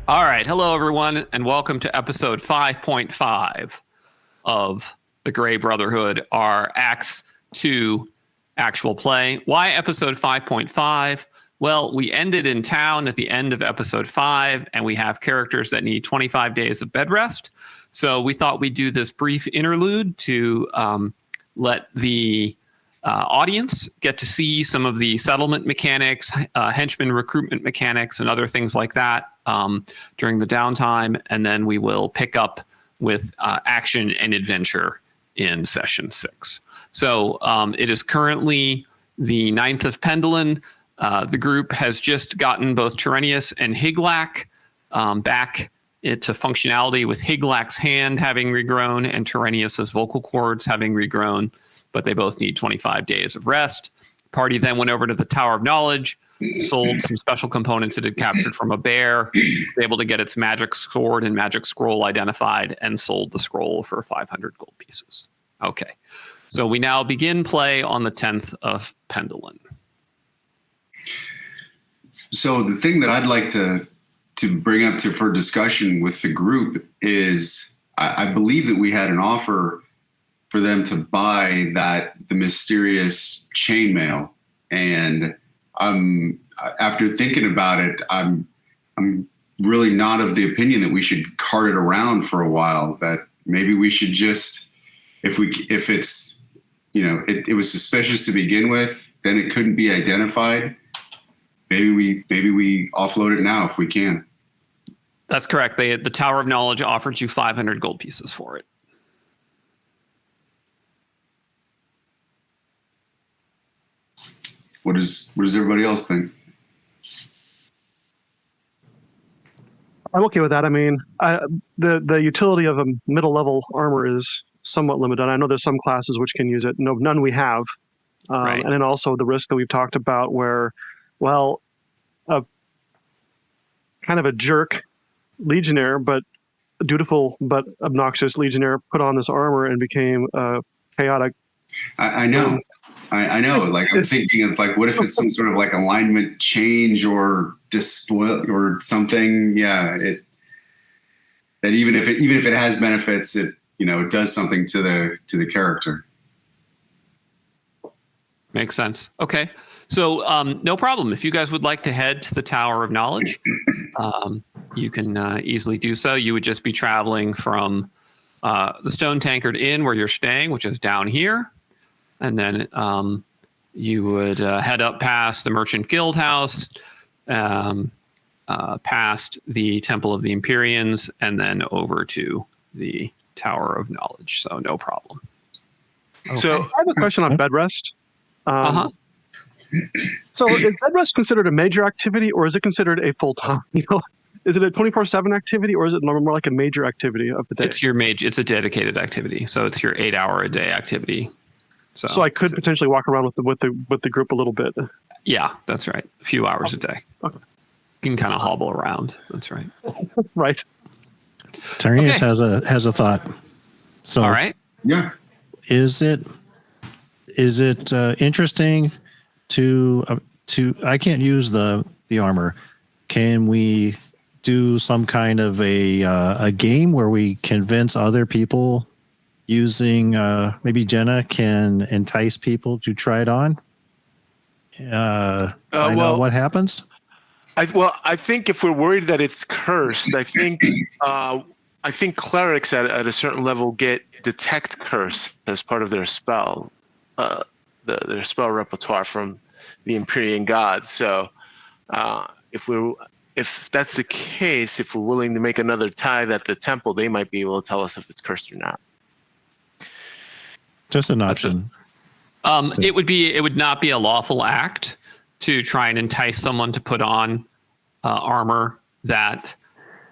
All right. Hello, everyone, and welcome to episode 5.5 of the Grey Brotherhood, our ACKS II actual play. Why episode 5.5? Well, we ended in town at the end of episode 5, and we have characters that need 25 days of bed rest. So we thought we'd do this brief interlude to let the audience get to see some of the settlement mechanics, henchmen recruitment mechanics, and other things like that during the downtime. And then we will pick up with action and adventure in session 6. So it is currently the 9th of Pendulin. The group has just gotten both Tyrenius and Higlak back into functionality, with Higlak's hand having regrown and Tyrenius's vocal cords having regrown, but they both need 25 days of rest. Party then went over to the Tower of Knowledge, sold some special components it had captured from a bear, was able to get its magic sword and magic scroll identified, and sold the scroll for 500 gold pieces. Okay, so we now begin play on the 10th of Pendulin. So the thing that I'd like to bring up for discussion with the group is I believe that we had an offer for them to buy the mysterious chainmail, and after thinking about it, I'm really not of the opinion that we should cart it around for a while. That maybe we should just, if it's it was suspicious to begin with, then it couldn't be identified. Maybe we offload it now if we can. That's correct. The Tower of Knowledge offered you 500 gold pieces for it. What does everybody else think? I'm okay with that. I mean, the utility of a middle level armor is somewhat limited. I know there's some classes which can use it. No, none we have. Right. And then also the risk that we've talked about where, well, kind of a jerk legionnaire, but dutiful but obnoxious legionnaire put on this armor and became chaotic. I know. I know. Like, I'm thinking, it's like, what if it's some sort of like alignment change or display or something? Yeah, that even if it has benefits, it does something to the character. Makes sense. Okay, so no problem. If you guys would like to head to the Tower of Knowledge, you can easily do so. You would just be traveling from the Stone Tankard Inn where you're staying, which is down here. And then you would head up past the Merchant Guild House, past the Temple of the Empyreans, and then over to the Tower of Knowledge. So no problem. Okay. So I have a question on bed rest. So is bed rest considered a major activity, or is it considered a full-time? Is it a 24/7 activity, or is it more like a major activity of the day? It's a dedicated activity. So it's your 8-hour-a-day activity. So I could potentially walk around with the group a little bit. Yeah, that's right. A few hours a day. Okay. You can kind of hobble around. That's right. Right. Tyrenius has a thought. So, all right. Yeah. Is it interesting to I can't use the armor. Can we do some kind of a game where we convince other people? Using maybe Jenna can entice people to try it on. I know what happens. I think if we're worried that it's cursed, I think clerics at a certain level get detect curse as part of their spell, their spell repertoire from the Imperial gods. So if that's the case, if we're willing to make another tithe at the temple, they might be able to tell us if it's cursed or not. Just an option. It would not be a lawful act to try and entice someone to put on armor that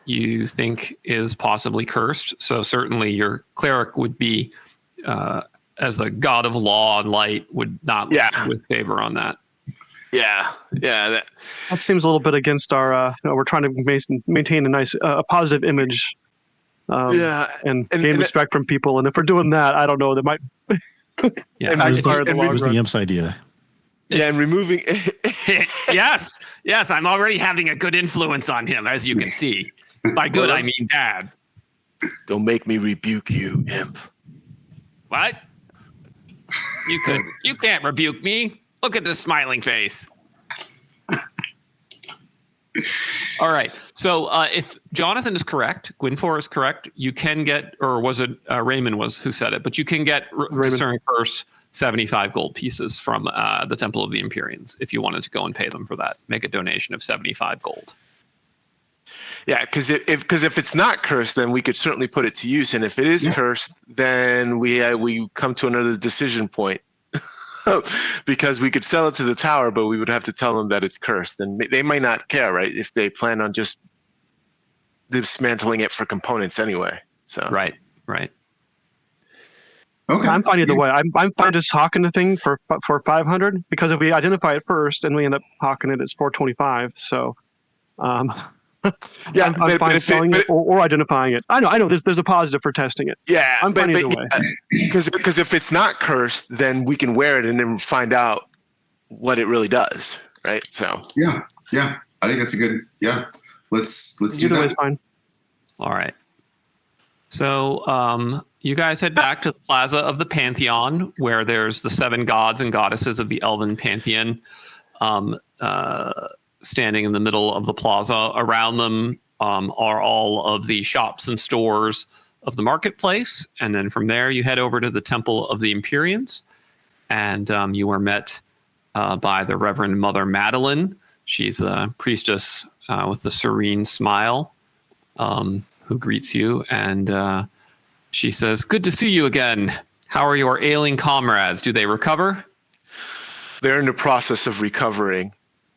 you think is possibly cursed. So certainly your cleric would be, as a god of law and light, would not look with favor on that. Yeah. That seems a little bit against our. We're trying to maintain a nice, a positive image. And gain respect from people. And if we're doing that, I don't know, that might backfire the long run. Was the Imp's idea. Yeah, and removing... Yes, I'm already having a good influence on him, as you can see. By good, I mean bad. Don't make me rebuke you, imp. What? You can't rebuke me. Look at this smiling face. All right. So if Jonathan is correct, Gwynfor is correct, you can get, or was it Raymond was who said it, but you can get Discern Curse 75 gold pieces from the Temple of the Empyreans if you wanted to go and pay them for that. Make a donation of 75 gold. Yeah, because if it's not cursed, then we could certainly put it to use, and if it is cursed, then we come to another decision point. Because we could sell it to the tower, but we would have to tell them that it's cursed, and they might not care, right? If they plan on just dismantling it for components anyway. So Right. Okay. I'm fine either way. I'm fine just hawking the thing for 500, because if we identify it first and we end up hawking it, it's 425. So, yeah, I'm fine selling it or identifying it. I know. There's a positive for testing it. Yeah, I'm fine either way. Because if it's not cursed, then we can wear it and then find out what it really does, right? So Yeah. I think that's a good. Yeah. Let's do Either way that. is fine. All right. So you guys head back to the Plaza of the Pantheon, where there's the 7 gods and goddesses of the Elven Pantheon standing in the middle of the plaza. Around them are all of the shops and stores of the marketplace. And then from there, you head over to the Temple of the Empyreans. And you are met by the Reverend Mother Madeline. She's a priestess with a serene smile who greets you. And she says, "Good to see you again. How are your ailing comrades? Do they recover?" they're in the process of recovering.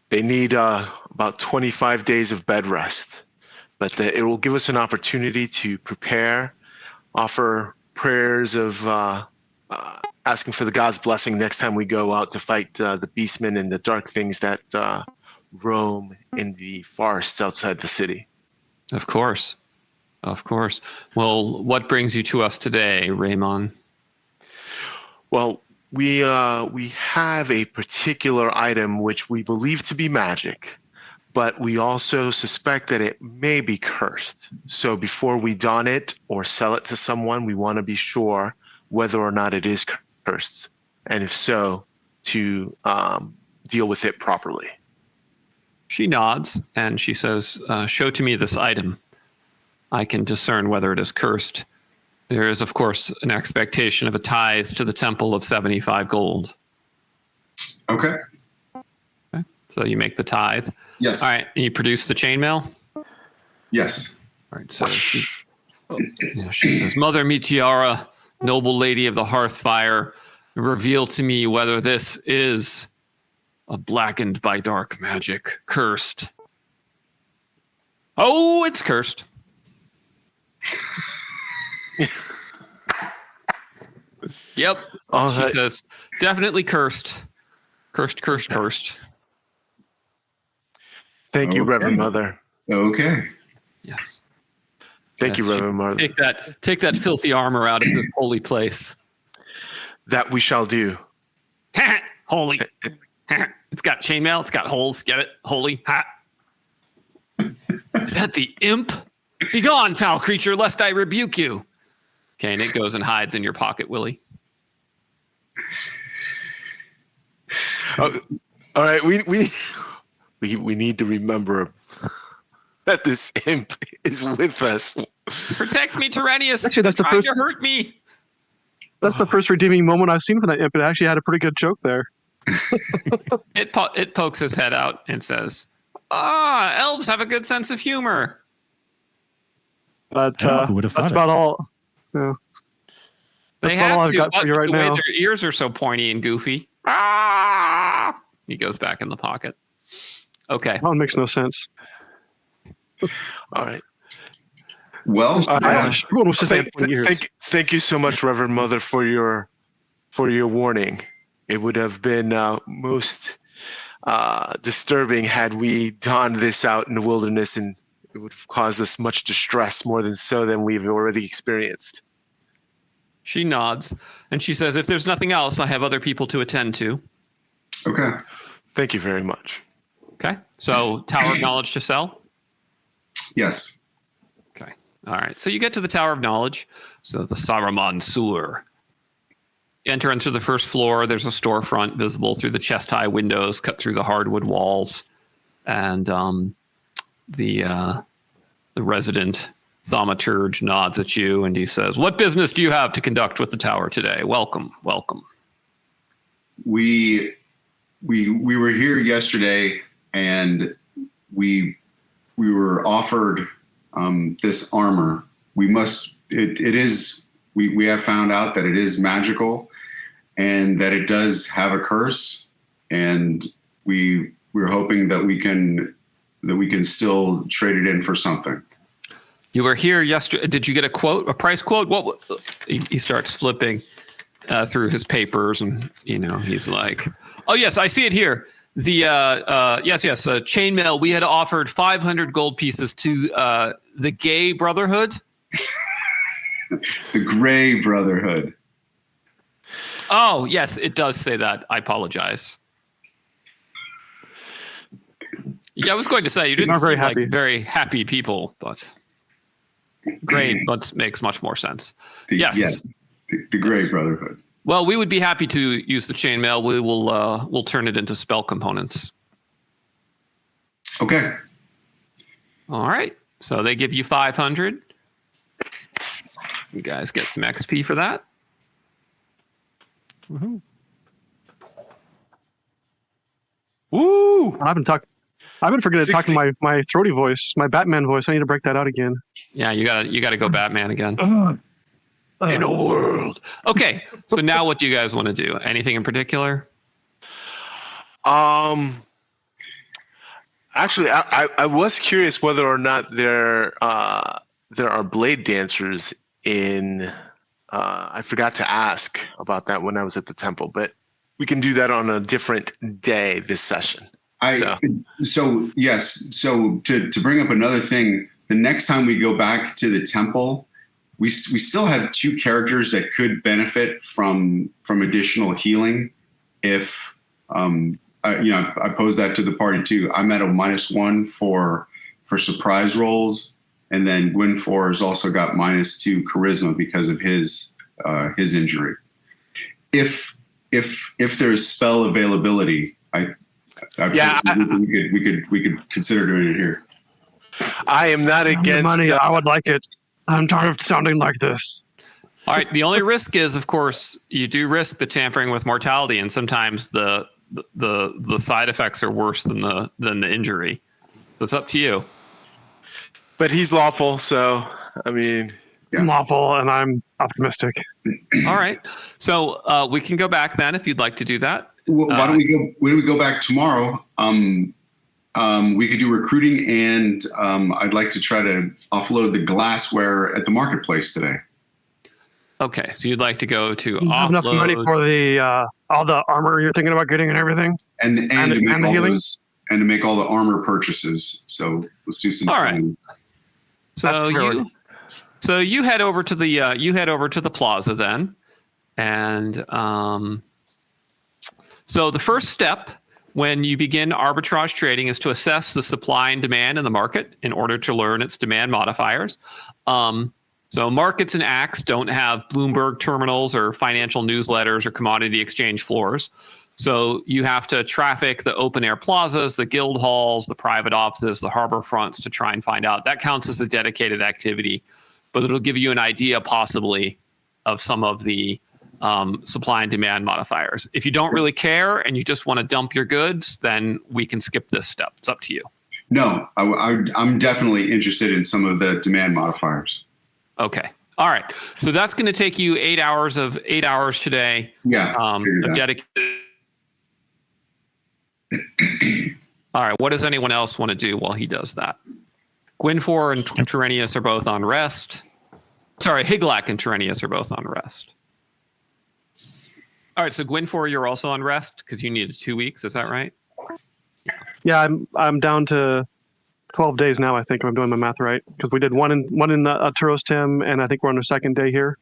They need about 25 days of bed rest, but it will give us an opportunity to prepare, offer prayers of asking for the God's blessing next time we go out to fight the beastmen and the dark things that roam in the forests outside the city. Of course. Well, what brings you to us today, Raymond? Well, we have a particular item which we believe to be magic, but we also suspect that it may be cursed. So before we don it or sell it to someone, we want to be sure whether or not it is cursed, and if so, to deal with it properly. She nods and she says, "Show to me this item. I can discern whether it is cursed. There is, of course, an expectation of a tithe to the temple of 75 gold." Okay. So you make the tithe. Yes. All right. And you produce the chainmail? Yes. All right. So she says, "Mother Meteora, noble lady of the Hearthfire, reveal to me whether this is a blackened by dark magic, cursed." "Oh, it's cursed." Yep. She says, "Definitely cursed. Cursed. Thank you, Okay. Reverend Mother. Okay. Yes. Thank you, Reverend Mother. Take that filthy armor out of this holy place. That we shall do. Holy. It's got chainmail. It's got holes. Get it? Holy. Ha. Is that the imp? Begone, foul creature, lest I rebuke you. Okay, and it goes and hides in your pocket, Willie. Oh, all right, we need to remember that this imp is with us. Protect me, Tyrannius. Actually, that's the Trying first- to hurt me. That's the first redeeming moment I've seen for that imp. It actually had a pretty good joke there. It pokes his head out and says, elves have a good sense of humor. But Yeah, who would have that's thought about all. Yeah. They That's about have all I've to, got for but you right the way now. their ears are so pointy and goofy. He goes back in the pocket. Okay. That one makes no sense. All right. Well, Everyone was just saying 20 years. Thank you so much, Reverend Mother, for your warning. It would have been most disturbing had we donned this out in the wilderness, and it would have caused us much distress more than we've already experienced. She nods and she says, "If there's nothing else, I have other people to attend to." okay. Thank you very much. Okay. So Tower of Knowledge to sell. Yes. All right. So you get to the Tower of Knowledge. So the Saruman Sewer. Enter into the first floor. There's a storefront visible through the chest-high windows cut through the hardwood walls. And the resident thaumaturge nods at you and he says, "What business do you have to conduct with the tower today? Welcome, welcome." We were here yesterday, and we were offered this armor. We have found out that it is magical, and that it does have a curse, and we're hoping that we can still trade it in for something. You were here yesterday. Did you get a price quote? What? He starts flipping through his papers, and he's like, "Oh yes, I see it here. The yes, chainmail. We had offered 500 gold pieces to the Grey Brotherhood." The Grey Brotherhood. Oh yes, it does say that. I apologize. Yeah, I was going to say you didn't seem like very happy people, but Grey makes much more sense. Yes, the Grey Brotherhood. Well, we would be happy to use the chainmail. We'll turn it into spell components. Okay. All right. So they give you 500. You guys get some XP for that. Woohoo. Woo! I've been forgetting to talk to my throaty voice, my Batman voice. I need to break that out again. Yeah, you gotta go Batman again. In a world. Okay, so now what do you guys want to do? Anything in particular? Actually, I was curious whether or not there are blade dancers in. I forgot to ask about that when I was at the temple, but we can do that on a different day this session. So yes. So to bring up another thing, the next time we go back to the temple, we still have 2 characters that could benefit from additional healing. If I pose that to the party too. I'm at a -1 for surprise rolls, and then Gwynfor has also got -2 charisma because of his injury. If there's spell availability, we could consider doing it here. I am not against money. I would like it. I'm tired of sounding like this. All right. The only risk is, of course, you do risk the tampering with mortality, and sometimes the side effects are worse than the injury. So it's up to you. But he's lawful, so I mean, I'm lawful, and I'm optimistic. All right. So we can go back then if you'd like to do that. Well, why don't we go back tomorrow? We could do recruiting, and I'd like to try to offload the glassware at the marketplace today. Okay, so you'd like to go to offload. Have enough money for the all the armor you're thinking about getting and everything, and to make all the armor purchases. So let's do some. All right. So you head over to the plaza then, and so the first step when you begin arbitrage trading is to assess the supply and demand in the market in order to learn its demand modifiers. So markets and ACKS don't have Bloomberg terminals or financial newsletters or commodity exchange floors. So you have to traffic the open air plazas, the guild halls, the private offices, the harbor fronts to try and find out. That counts as a dedicated activity, but it'll give you an idea possibly of some of the supply and demand modifiers. If you don't really care and you just want to dump your goods, then we can skip this step. It's up to you. No, I'm definitely interested in some of the demand modifiers. Okay. All right. So that's going to take you 8 hours today. Yeah. Dedicated. All right. What does anyone else want to do while he does that? Gwynfor and Terenius are both on rest. Sorry, Higlak and Terenius are both on rest. All right. So Gwynfor, you're also on rest because you needed 2 weeks. Is that right? Yeah, I'm down to 12 days now, I think, if I'm doing my math right, because we did one in Turos Tim, and I think we're on the second day here.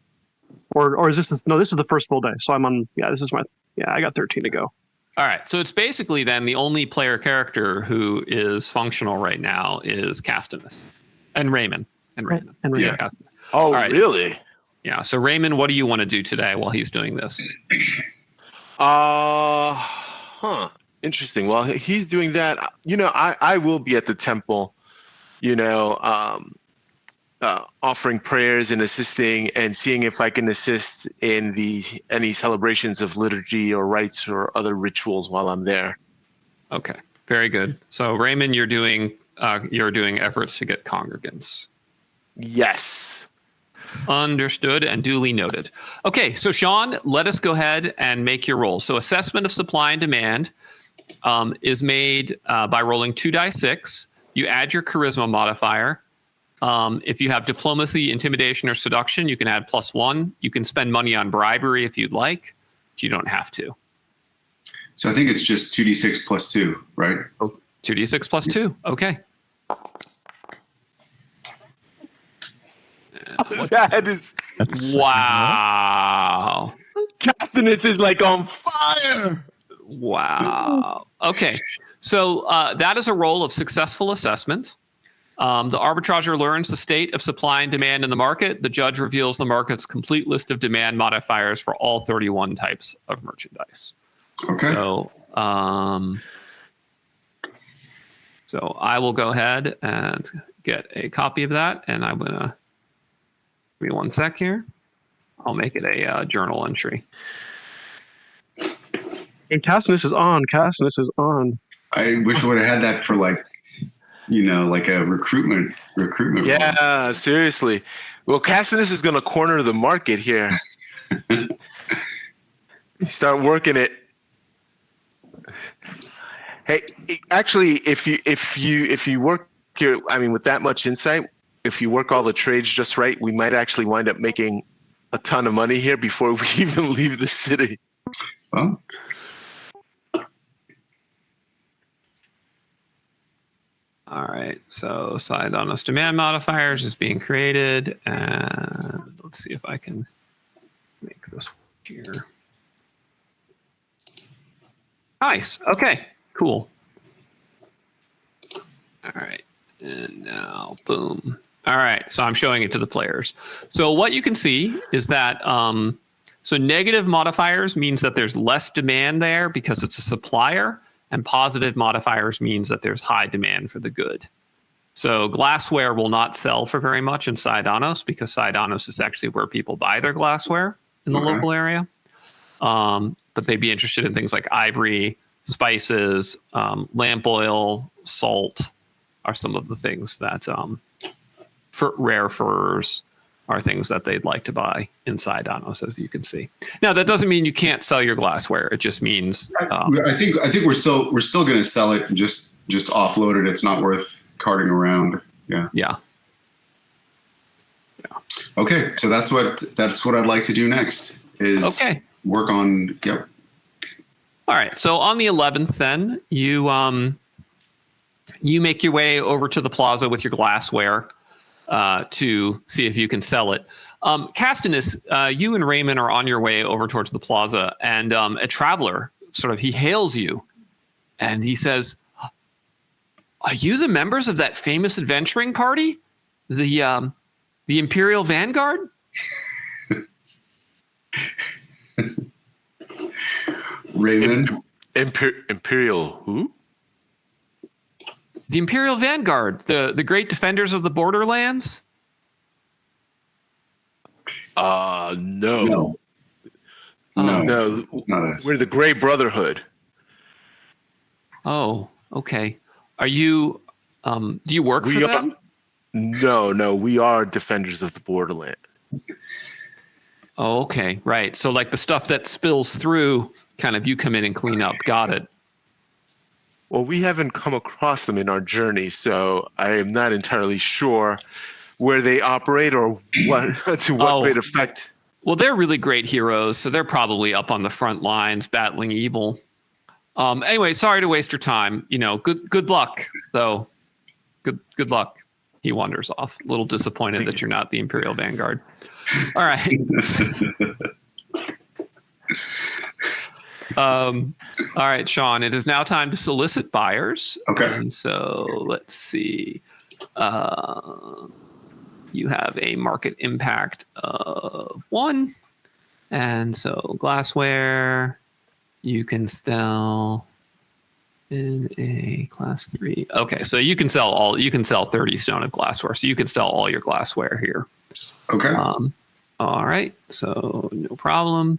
Or is this this is the first full day. So I'm on, I got 13 to go. All right. So it's basically then the only player character who is functional right now is Castanis and Raymond. And Raymond. And Raymond. Yeah. Oh, All right. really? Yeah. So Raymond, what do you want to do today while he's doing this? Interesting. Well, he's doing that. I will be at the temple, offering prayers and assisting and seeing if I can assist in any celebrations of liturgy or rites or other rituals while I'm there. Okay. Very good. So Raymond, you're doing efforts to get congregants. Yes. Understood and duly noted. Okay, so Sean, let us go ahead and make your roll. So assessment of supply and demand is made by rolling 2d6. You add your charisma modifier. If you have diplomacy, intimidation, or seduction, you can add +1. You can spend money on bribery if you'd like, but you don't have to. So I think it's just 2d6 plus 2, right? Oh, 2d6 plus 2. Okay. That's Wow. Castinus is like on fire. Wow. Okay. So that is a roll of successful assessment. The arbitrager learns the state of supply and demand in the market. The judge reveals the market's complete list of demand modifiers for all 31 types of merchandise. Okay. So I will go ahead and get a copy of that, and I'm gonna give me 1 sec here. I'll make it a journal entry. And Cassinus is on. Cassinus is on. I wish I would have had that for like a recruitment. Yeah, role. seriously. Well, Castinus is going to corner the market here. Start working it. Hey, actually, if you work here, I mean, with that much insight, if you work all the trades just right, we might actually wind up making a ton of money here before we even leave the city. Well, All right, so side honest demand modifiers is being created, and let's see if I can make this work here. Nice. Okay, cool. All right, and now boom. All right, so I'm showing it to the players. So what you can see is that so negative modifiers means that there's less demand there because it's a supplier, and positive modifiers means that there's high demand for the good. So glassware will not sell for very much in Saidanos because Saidanos is actually where people buy their glassware in the local area. But they'd be interested in things like ivory, spices, lamp oil, salt are some of the things that rare furs are things that they'd like to buy in Saidanos, as you can see. Now, that doesn't mean you can't sell your glassware. It just means I think we're still going to sell it and just offload it. It's not worth carting around. Yeah. Okay, so that's what I'd like to do next. Is work on. Yep. All right. So on the 11th, then you make your way over to the plaza with your glassware to see if you can sell it. Castinus, you and Raymond are on your way over towards the plaza, and a traveler he hails you, and he says, "Are you the members of that famous adventuring party, the Imperial Vanguard?" Raymond, Imperial who? The Imperial Vanguard, the great defenders of the borderlands? No. No. Not us. We're the Grey Brotherhood. Oh, okay. Are you, do you work for them? No, we are defenders of the borderland. Oh, okay, right. So like the stuff that spills through, kind of you come in and clean up. Got it. Well, we haven't come across them in our journey, so I am not entirely sure where they operate or what to what great effect. Well, they're really great heroes, so they're probably up on the front lines battling evil. Anyway, sorry to waste your time. Good luck, though. Good luck. He wanders off, a little disappointed that you're not the Imperial Vanguard. All right. All right, Sean, it is now time to solicit buyers. Okay. And so let's see. You have a market impact of 1. And so glassware, you can sell in a class 3. Okay, so you can sell 30 stone of glassware. So you can sell all your glassware here. Okay. All right, so no problem.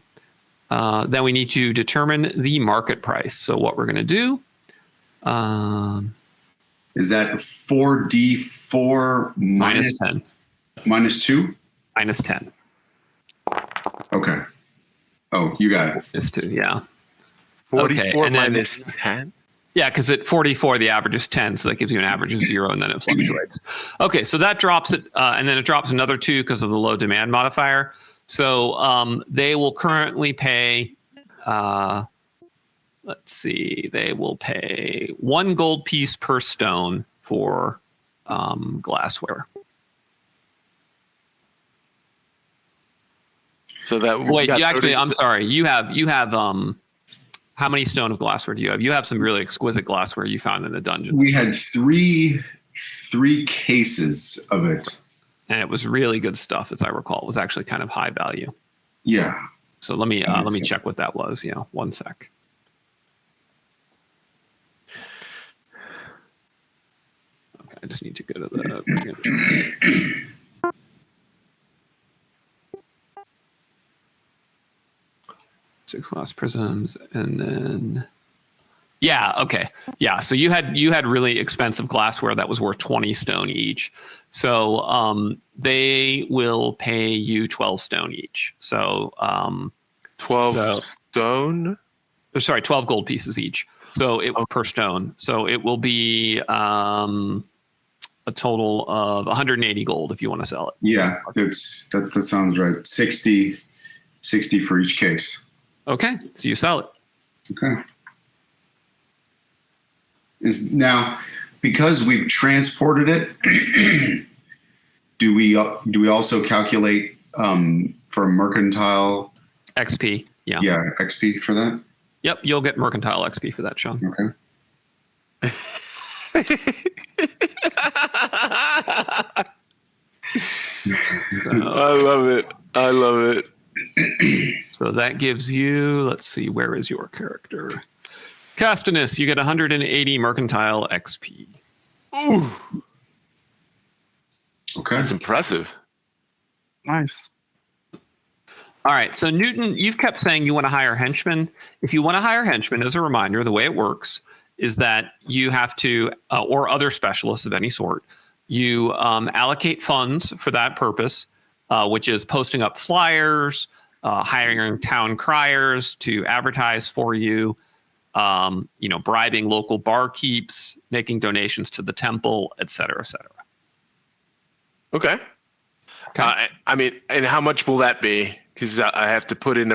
Then we need to determine the market price. So what we're going to do is that 4d4 minus 10. Minus 2? Minus 10. Okay. Oh, you got it. Minus 2, yeah. 44 okay, and minus 10? Yeah, because at 44, the average is 10, so that gives you an average of 0, and then it fluctuates. Okay, so that drops it, and then it drops another 2 because of the low demand modifier. So they will currently pay, let's see, they will pay 1 gold piece per stone for glassware. So that wait, you actually, I'm sorry, you have how many stone of glassware do you have? You have some really exquisite glassware you found in the dungeon. We had three cases of it. And it was really good stuff, as I recall. It was actually kind of high value. Yeah. So let me check what that was. Yeah, 1 sec. Okay, I just need to go to the. 6 glass prisms, and then okay. So you had really expensive glassware that was worth 20 stone each. So they will pay you 12 stone each. So 12 stone? Sorry, 12 gold pieces each. So per stone. So it will be a total of 180 gold if you want to sell it. Yeah, that sounds right. 60 for each case. Okay, so you sell it. Okay. Now, because we've transported it, do we also calculate for mercantile XP? Yeah. Yeah, XP for that. Yep, you'll get mercantile XP for that, Sean. Okay. I love it. So that gives you, let's see, where is your character? Castinus, you get 180 mercantile XP. Ooh. Okay. That's impressive. Nice. All right, so Newton, you've kept saying you want to hire henchmen. If you want to hire henchmen, as a reminder, the way it works is that you have to, or other specialists of any sort, you allocate funds for that purpose, which is posting up flyers, hiring town criers to advertise for you, bribing local barkeeps, making donations to the temple, et cetera, et cetera. Okay. I mean, and how much will that be? Because I have to put in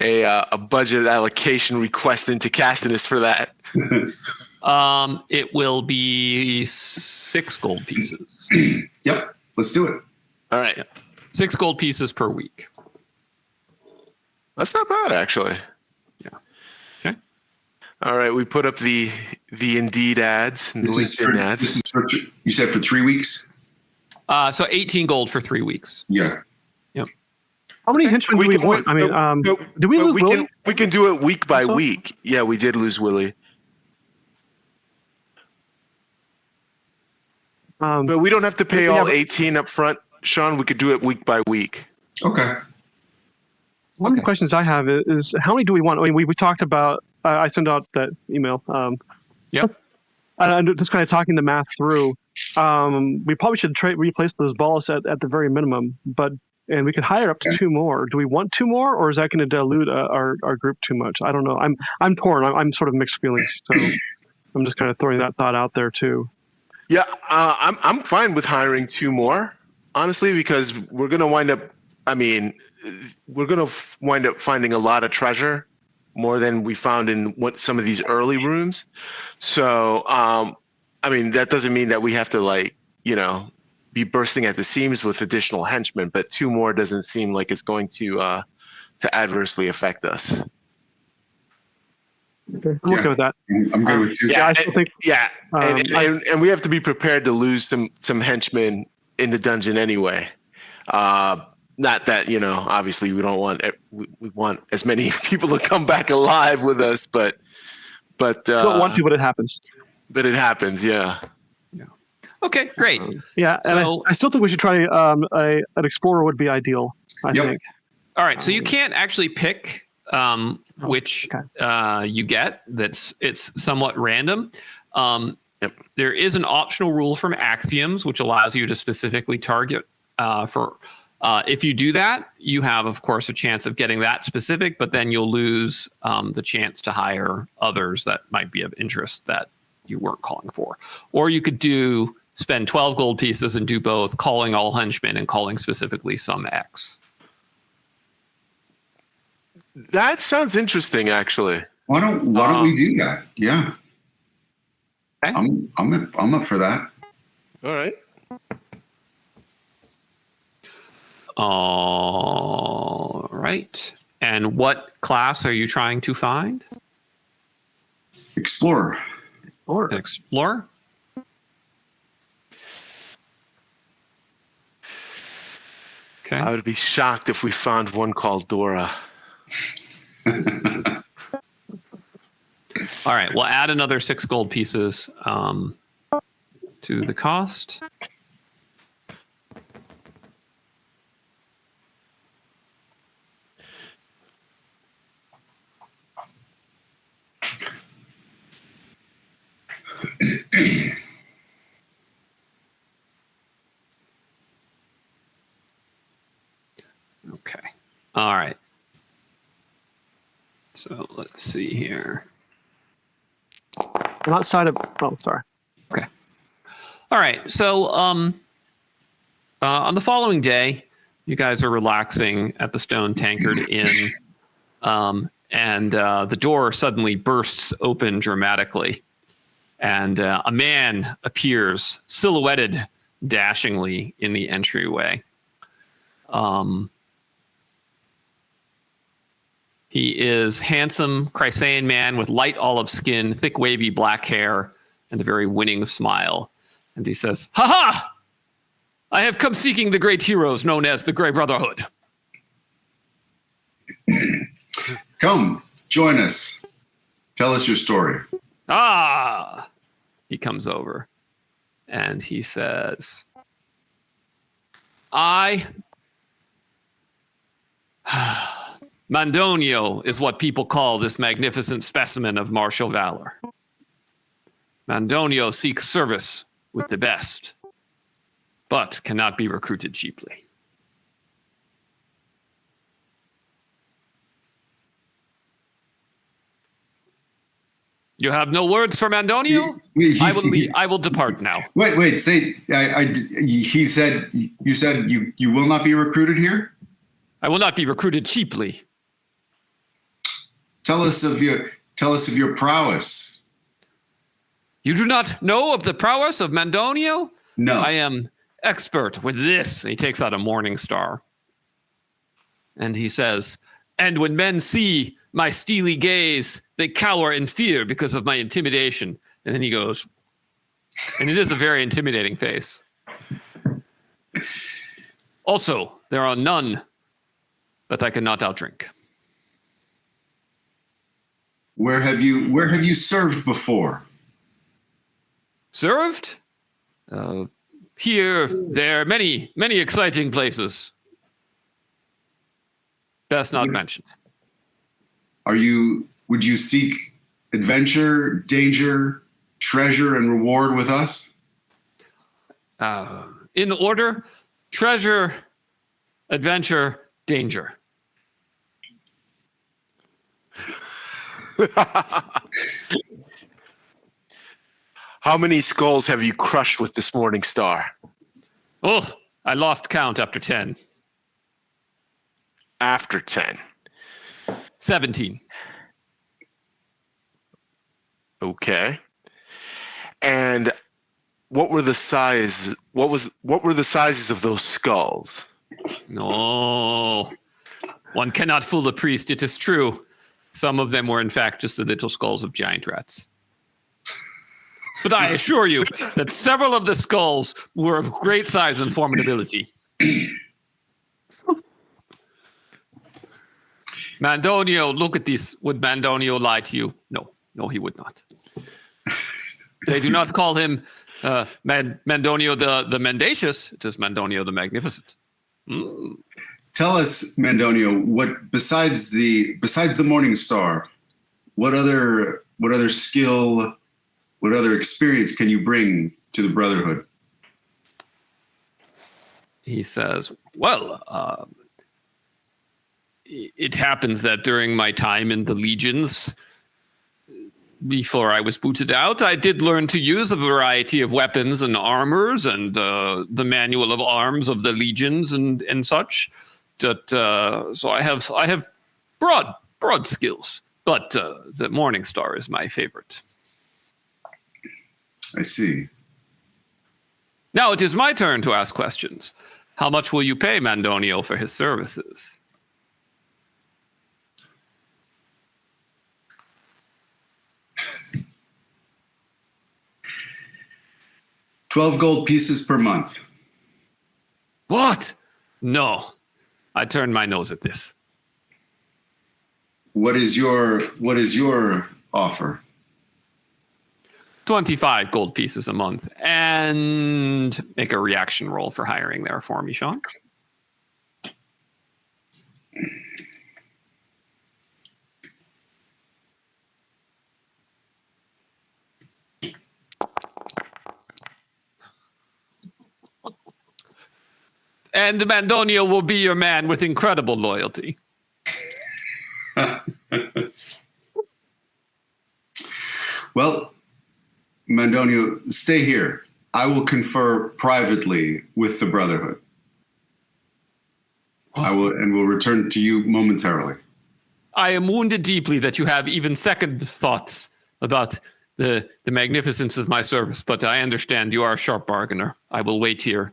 a budget allocation request into Castinus for that. It will be 6 gold pieces. Yep, let's do it. All right. 6 gold pieces per week. That's not bad, actually. Yeah. Okay. All right, we put up the Indeed ads and the LinkedIn ads. This is for, you said for 3 weeks? So 18 gold for 3 weeks. Yeah. Yep. How many henchmen do we want? I mean, do we lose Willie? We can do it week by week. Yeah, we did lose Willie. But we don't have to pay all 18 up front, Sean. We could do it week by week. Okay. One of the questions I have is how many do we want? I mean, we talked about, I sent out that email. Yep. And just kind of talking the math through. We probably should replace those balls at the very minimum, and we could hire up to 2 more. Do we want 2 more, or is that going to dilute our group too much? I don't know. I'm torn. I'm sort of mixed feelings. So I'm just kind of throwing that thought out there too. Yeah, I'm fine with hiring 2 more, honestly, because we're going to wind up. I mean, we're going to wind up finding a lot of treasure, more than we found in some of these early rooms. So, I mean, that doesn't mean that we have to be bursting at the seams with additional henchmen, but 2 more doesn't seem like it's going to adversely affect us. Okay, I'm okay with that. I'm good with 2. Yeah, I still think. Yeah, and we have to be prepared to lose some henchmen in the dungeon anyway. Not that, obviously we want as many people to come back alive with us, but Don't want to, but it happens. But it happens, yeah. Okay, great. Yeah, and So- I still think we should try an explorer would be ideal. I Yep. think. All right, so you can't actually pick which you get. It's somewhat random. There is an optional rule from Axioms which allows you to specifically target for. If you do that, you have, of course, a chance of getting that specific, but then you'll lose the chance to hire others that might be of interest that you weren't calling for. Or you could spend 12 gold pieces and do both, calling all henchmen and calling specifically some X. That sounds interesting, actually. Why don't we do that? Yeah. Okay. I'm up for that. All right. All right. And what class are you trying to find? Explorer. Or An explorer? Okay. I would be shocked if we found one called Dora. All right. We'll add another 6 gold pieces to the cost. Okay. All right. So let's see here. I'm outside of. Oh, sorry. Okay. All right. So on the following day, you guys are relaxing at the Stone Tankard Inn, and the door suddenly bursts open dramatically, and a man appears silhouetted dashingly in the entryway. He is handsome Chrysaean man with light olive skin, thick wavy black hair, and a very winning smile. And he says, "Ha ha! I have come seeking the great heroes known as the Grey Brotherhood." Come, join us. Tell us your story. Ah! He comes over and he says, Mandonio is what people call this magnificent specimen of martial valor. Mandonio seeks service with the best, but cannot be recruited cheaply. You have no words for Mandonio? I will depart now. Wait. Say, he said. You said you will not be recruited here. I will not be recruited cheaply. Tell us of your prowess. You do not know of the prowess of Mandonio? No. I am expert with this. He takes out a morning star. And he says, and when men see my steely gaze, they cower in fear because of my intimidation. And then he goes, and it is a very intimidating face. Also, there are none that I cannot outdrink. Where have you served before? Served? Here, there, many exciting places. Best not mentioned. Would you seek adventure, danger, treasure, and reward with us? In order, treasure, adventure, danger. How many skulls have you crushed with this morning star? Oh, I lost count after 10. After 10. 17. Okay. And what were the sizes of those skulls? No. One cannot fool a priest, it is true. Some of them were in fact just the little skulls of giant rats. But I assure you that several of the skulls were of great size and formidability. Mandonio, look at this. Would Mandonio lie to you? No, he would not. They do not call him Mandonio the Mendacious. It is Mandonio the Magnificent. Tell us, Mandonio, what besides the Morning Star, what other skill, what other experience can you bring to the Brotherhood? He says, well, it happens that during my time in the Legions, before I was booted out, I did learn to use a variety of weapons and armors and the manual of arms of the Legions and such. So I have broad skills, but the Morning Star is my favorite. I see. Now it is my turn to ask questions. How much will you pay Mandonio for his services? $12 gold pieces per month. What? No. I turn my nose at this. What is your offer? 25 gold pieces a month. And make a reaction roll for hiring there for me, Sean. And Mandonio will be your man with incredible loyalty. Well, Mandonio, stay here. I will confer privately with the Brotherhood. Will return to you momentarily. I am wounded deeply that you have even second thoughts about the magnificence of my service, but I understand you are a sharp bargainer. I will wait here.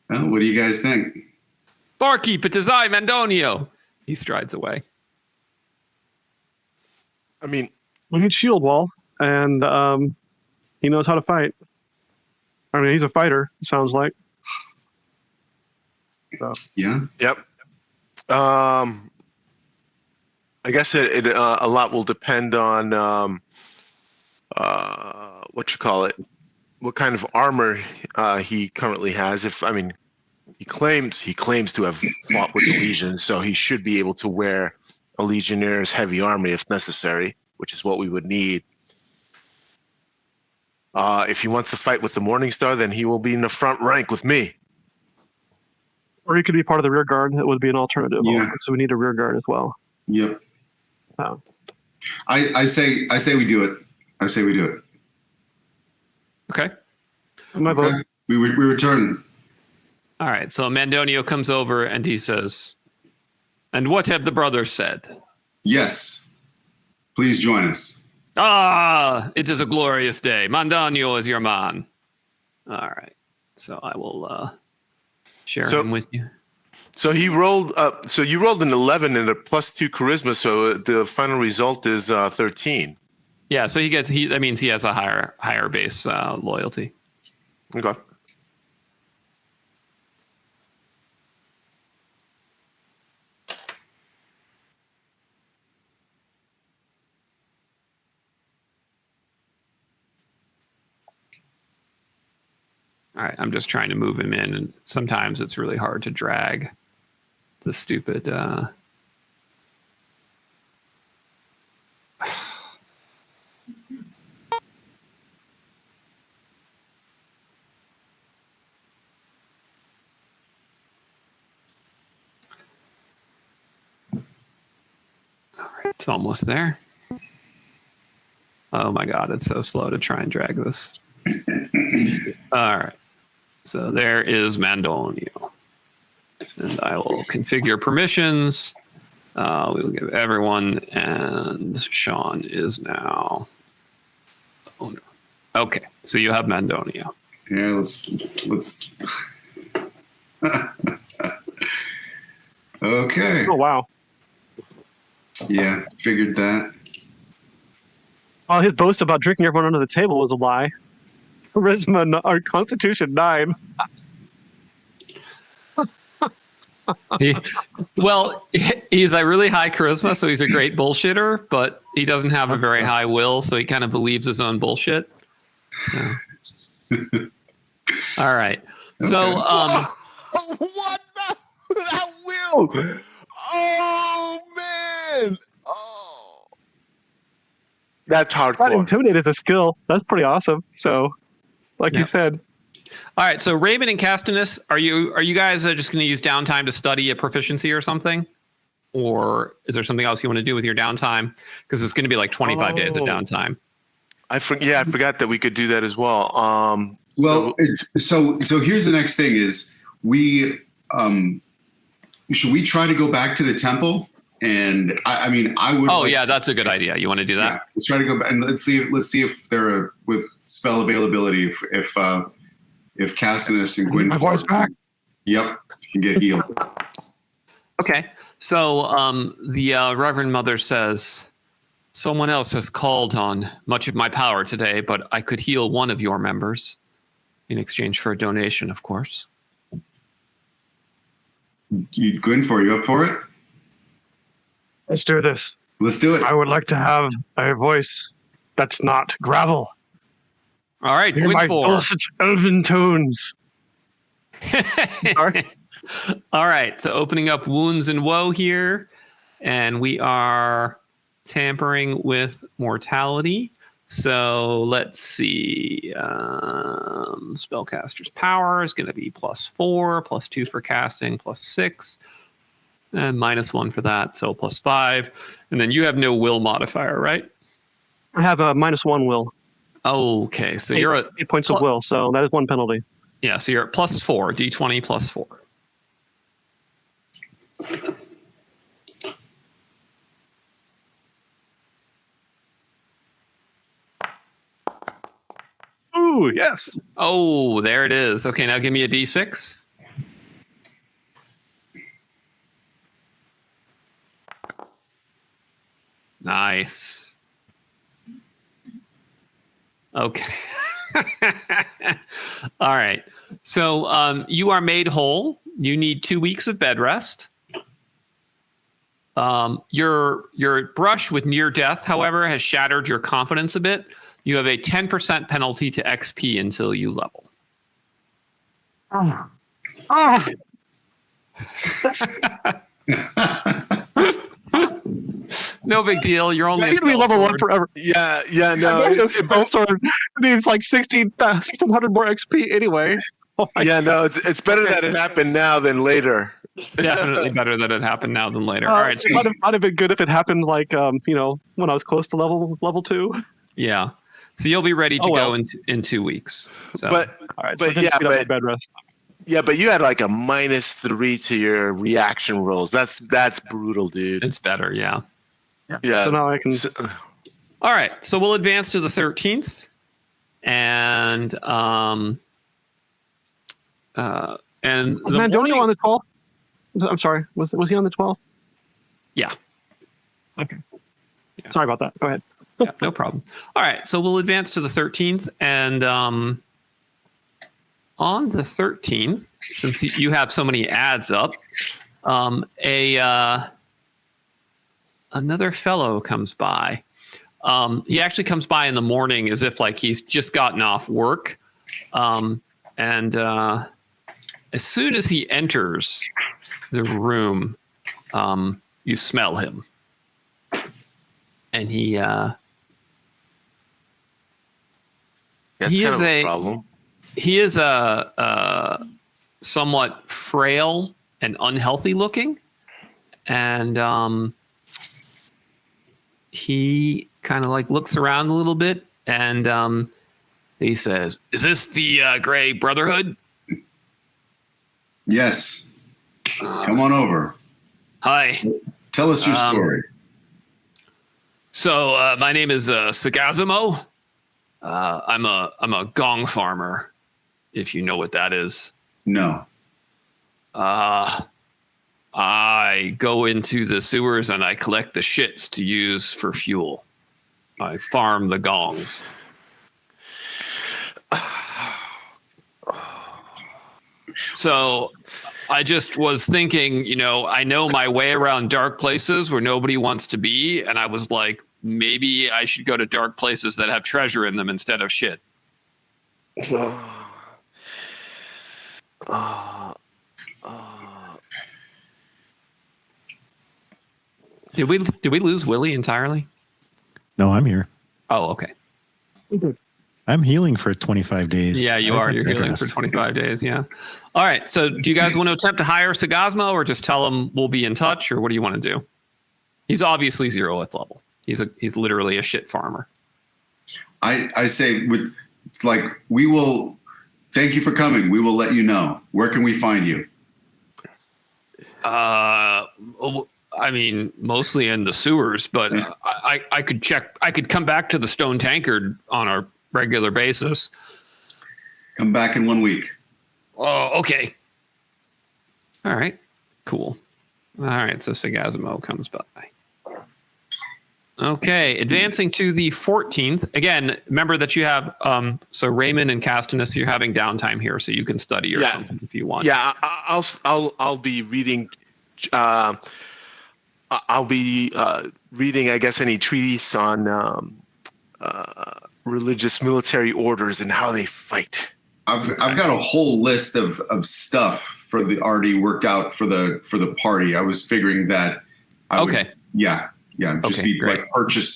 Well, what do you guys think? Barkeep, it is I, Mandonio. He strides away. I mean, We need shield wall, and he knows how to fight. I mean, he's a fighter. Sounds like. So. Yeah. yep. I guess it a lot will depend on what you call it, what kind of armor he currently has. He claims to have fought with the Legions, so he should be able to wear a Legionnaire's heavy armor if necessary, which is what we would need. If he wants to fight with the Morning Star, then he will be in the front rank with me. Or he could be part of the rear guard. That would be an alternative. Yeah. So we need a rear guard as well. Yep. Oh. I say we do it. I say we do it. Okay. My vote. Okay. We return. All right. So Mandonio comes over and he says, and what have the brothers said? Yes. Please join us. Ah, it is a glorious day. Mandonio is your man. All right. So I will share him with you. So he rolled up. So you rolled an 11 and a +2 charisma. So the final result is 13. Yeah. So that means he has a higher base loyalty. Okay. All right, I'm just trying to move him in, and sometimes it's really hard to drag the stupid. All right, it's almost there. Oh my God, it's so slow to try and drag this. All right. So there is Mandonio. And I will configure permissions. We will give everyone, and Sean is now. Oh no. Okay, so you have Mandonio. Yeah, let's. Okay. Oh wow. Yeah, figured that. Well, his boast about drinking everyone under the table was a lie. Charisma or Constitution 9. He's a really high charisma, so he's a great bullshitter, but he doesn't have a very high will, so he kind of believes his own bullshit. So. All right. Okay. So, what the? That will? Oh man! Oh, that's hardcore. That intimidate is a skill. That's pretty awesome. So, like you said. All right. So, Raven and Castinus, are you guys just going to use downtime to study a proficiency or something, or is there something else you want to do with your downtime? Because it's going to be like 25 days of downtime. I forgot that we could do that as well. So here's the next thing: is we should we try to go back to the temple? And I mean, I would. Oh yeah, that's a good idea. You want to do that? Yeah, let's try to go back and let's see if they're with spell availability. If Castinus and Gwyn. My voice back. Yep, can get healed. Okay, so the Reverend Mother says, someone else has called on much of my power today, but I could heal one of your members in exchange for a donation, of course. Gwyn, you up for it? Let's do this. Let's do it. I would like to have a voice that's not gravel. All right, Hear my dulcet elven tones. All right, so opening up Wounds and Woe here, and we are tampering with mortality. So let's see. Spellcaster's power is going to be +4, +2 for casting, +6, and -1 for that, so +5. And then you have no will modifier, right? I have a -1 will. Okay, so you're at 8 points of will, so that is 1 penalty. Yeah, so you're at +4, D20 +4. Ooh, yes. Oh, there it is. Okay, now give me a D6. Nice. Okay. All right. So you are made whole. You need 2 weeks of bed rest. Your brush with near death, however, has shattered your confidence a bit. You have a 10% penalty to XP until you level. No big deal. You're only going to be level 1 forever. Yeah, no. It's like 1,600 more XP anyway. Oh no, it's better that it happened now than later. Definitely better that it happened now than later. All right, so it might have been good if it happened like when I was close to level 2. Yeah, so you'll be ready to go in 2 weeks. So. All right, but bed rest. Yeah, but you had like a -3 to your reaction rolls. That's brutal, dude. It's better, yeah. So now I can. All right, so we'll advance to the 13th, and was Mandonio on the 12th? I'm sorry. Was he on the 12th? Yeah. Okay. Yeah. Sorry about that. Go ahead. Yeah, no problem. All right, so we'll advance to the 13th, and on the 13th, since you have so many ads up, another fellow comes by. He actually comes by in the morning as if like he's just gotten off work, and as soon as he enters the room, you smell him, and he is a problem. He is a somewhat frail and unhealthy looking, and he kind of like looks around a little bit, and he says, "Is this the Grey Brotherhood?" Yes. Come on over. Hi. Tell us your story. So my name is Sagazimo. I'm a gong farmer, if you know what that is. No. I go into the sewers and I collect the shits to use for fuel. I farm the gongs. So I just was thinking, I know my way around dark places where nobody wants to be. And I was like, maybe I should go to dark places that have treasure in them instead of shit. Did we lose Willie entirely? No, I'm here. Oh, okay. I'm healing for 25 days. Yeah, you are. You're healing for 25 days. Yeah. All right. So do you guys want to attempt to hire Sagasmo or just tell him we'll be in touch, or what do you want to do? He's obviously 0th level. He's literally a shit farmer. I say it's like, we will, thank you for coming. We will let you know. Where can we find you? I mean, mostly in the sewers, but I could check. I could come back to the Stone Tankard on a regular basis. Come back in 1 week. Oh, okay. All right. Cool. All right. So Sagasmo comes by. Okay. Advancing to the 14th. Again, remember that you have, so Raymond and Castanus, you're having downtime here, so you can study or something if you want. Yeah, I'll be reading. I'll be reading, I guess, any treatise on religious military orders and how they fight. I've got a whole list of stuff for the already worked out for the party. I was figuring that. Just be great. like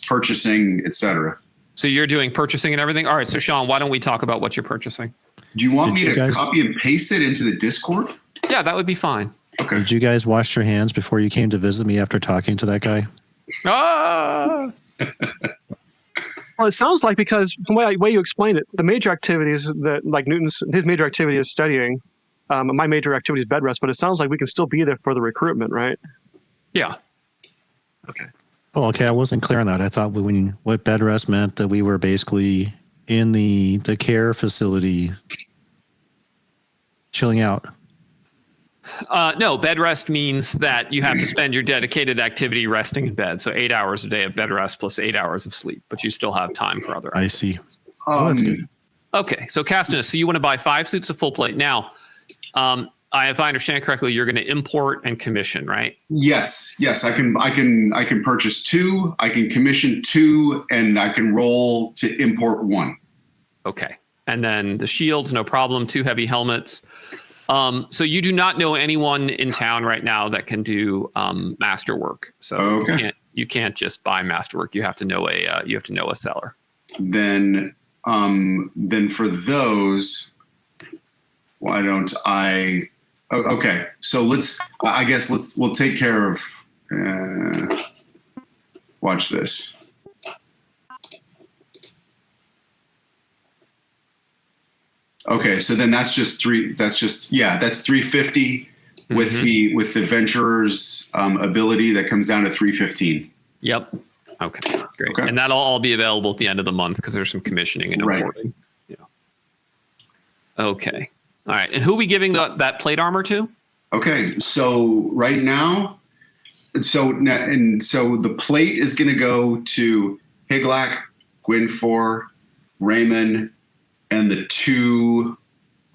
purchasing, etc. So you're doing purchasing and everything. All right. So Sean, why don't we talk about what you're purchasing? Do you want me to copy and paste it into the Discord? Yeah, that would be fine. Okay. Did you guys wash your hands before you came to visit me after talking to that guy? Ah. Well, it sounds like, because from the way you explained it, the major activities that, like his major activity is studying. My major activity is bed rest, but it sounds like we can still be there for the recruitment, right? Yeah. Okay. Oh, okay. I wasn't clear on that. I thought what bed rest meant that we were basically in the care facility chilling out. No, bed rest means that you have to spend your dedicated activity resting in bed. So 8 hours a day of bed rest plus 8 hours of sleep, but you still have time for other activities. I see. Oh, that's good. Okay. So Castanus, so you want to buy 5 suits of full plate. Now, if I understand correctly, you're going to import and commission, right? Yes. I can purchase 2. I can commission 2, and I can roll to import 1. Okay. And then the shields, no problem. 2 heavy helmets. So you do not know anyone in town right now that can do masterwork. So you can't just buy masterwork. You have to know a seller. Then for those, why don't I? Okay, so we'll take care of. Watch this. Okay, so then that's 350 with the adventurer's ability that comes down to 315. Yep. Okay, great. Okay. And that'll all be available at the end of the month because there's some commissioning and importing. Yeah. Okay. All right. And who are we giving that plate armor to? Okay, so right now, so the plate is going to go to Higlak, Gwynfor, Raymond, and the two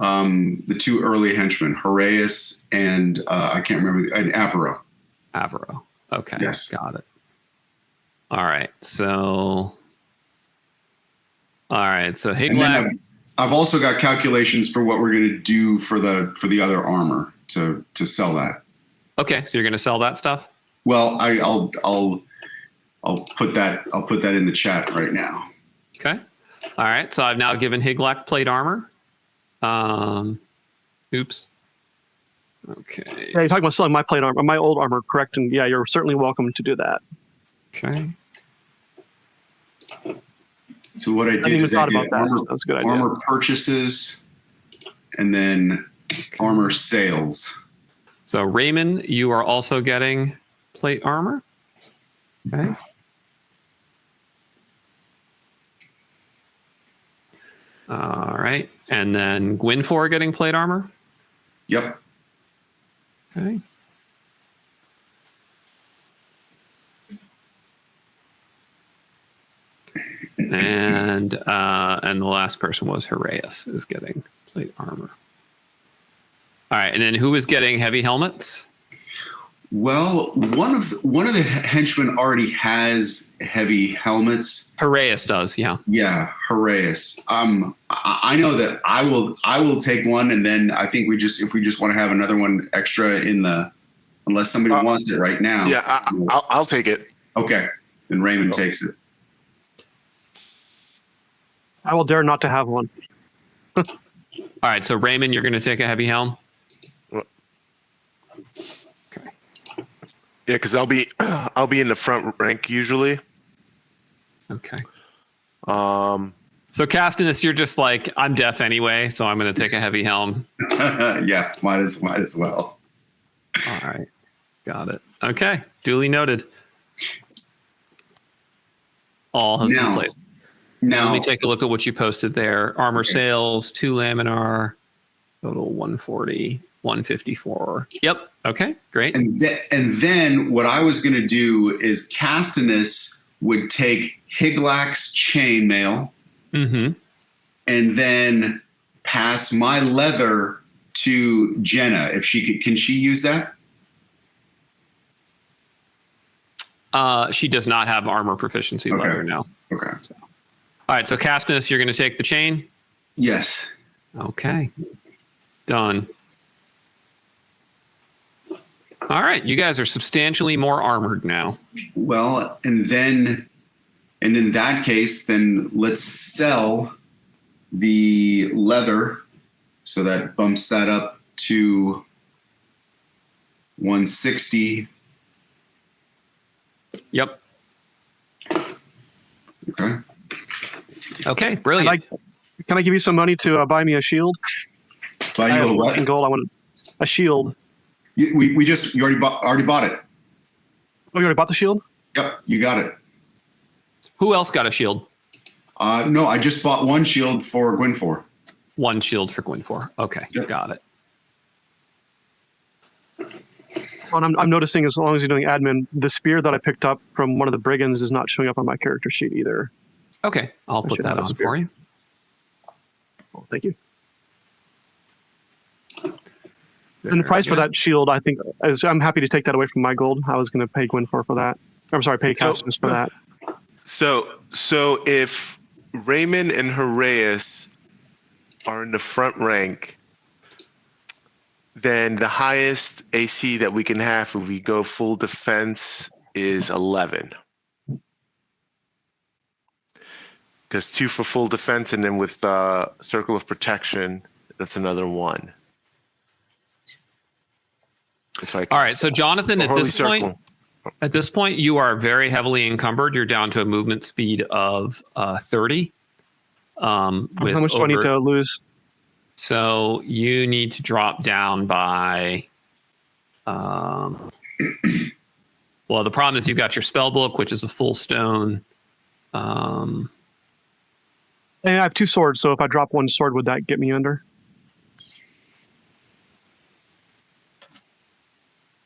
early henchmen, Horaeus and I can't remember, and Avaro. Avaro. Okay. Yes. Got it. All right. So Higlak. I've also got calculations for what we're going to do for the other armor to sell that. Okay, so you're going to sell that stuff? Well, I'll put that in the chat right now. Okay. All right. So I've now given Higlak plate armor. Oops. Okay. Yeah, you're talking about selling my plate armor, my old armor, correct? And yeah, you're certainly welcome to do that. Okay. So what I did is I did armor purchases and then armor sales. So Raymond, you are also getting plate armor. Okay. All right. And then Gwynfor getting plate armor. Yep. Okay. And the last person was Heraeus, who's getting plate armor. All right, and then who is getting heavy helmets? Well, one of the henchmen already has heavy helmets. Heraeus does, yeah. Yeah, Heraeus. I know that I will take one, and then I think if we just want to have another one extra unless somebody wants it right now. Yeah, I'll take it. Okay, then Raymond takes it. I will dare not to have one. All right, so Raymond, you're going to take a heavy helm? Yeah, because I'll be in the front rank usually. Okay. So Castinus, you're just like, I'm deaf anyway, so I'm going to take a heavy helm. Yeah, might as well. All right, got it. Okay, duly noted. All has been placed. Now, let me take a look at what you posted there. Armor sales, 2 laminar, total 140, 154. Yep. Okay, great. And then what I was going to do is Castinus would take Higlak's chainmail, and then pass my leather to Jenna. If she can she use that? She does not have armor proficiency leather now. Okay. So. All right, so Castinus, you're going to take the chain? Yes. Okay. Done. All right, you guys are substantially more armored now. Well, and in that case, then let's sell the leather, so that bumps that up to 160. Yep. Okay. Okay, brilliant. Can I give you some money to buy me a shield? Buy you a what? In gold, I want a shield. You already bought it. Oh, you already bought the shield? Yep, you got it. Who else got a shield? No, I just bought one shield for Gwynfor. One shield for Gwynfor. Okay, Yep. Got it. Well, I'm noticing as long as you're doing admin, the spear that I picked up from one of the brigands is not showing up on my character sheet either. Okay, I'll put that on for you. Oh, thank you. And the price for that shield, I think, I'm happy to take that away from my gold. I was going to pay Gwynfor for that. I'm sorry, pay Castinus for that. So if Raymond and Heraeus are in the front rank, then the highest AC that we can have if we go full defense is 11. Because 2 for full defense, and then with Circle of Protection, that's another 1. All right, so Jonathan, at this point, you are very heavily encumbered. You're down to a movement speed of 30. How much do I need to lose? So you need to drop down by. Well, the problem is you've got your spell book, which is a full stone. And I have 2 swords, so if I drop 1 sword, would that get me under?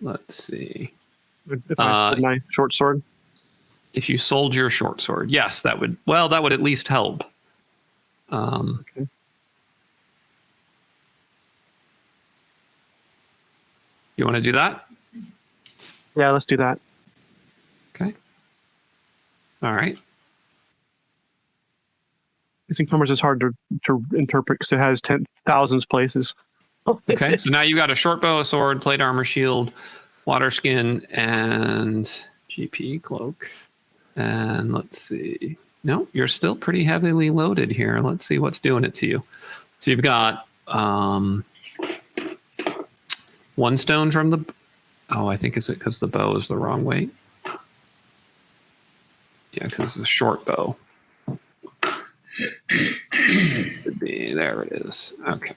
Let's see. If I sold my short sword? If you sold your short sword, yes, that would at least help. Okay. You want to do that? Yeah, let's do that. Okay. All right. This encumbers is hard to interpret because it has 10,000 places. Okay, so now you got a short bow, a sword, plate armor, shield, water skin, and GP cloak. And let's see. No, you're still pretty heavily loaded here. Let's see what's doing it to you. So you've got 1 stone from the. Oh, I think is it because the bow is the wrong weight? Yeah, because it's a short bow. Should be, there it is. Okay.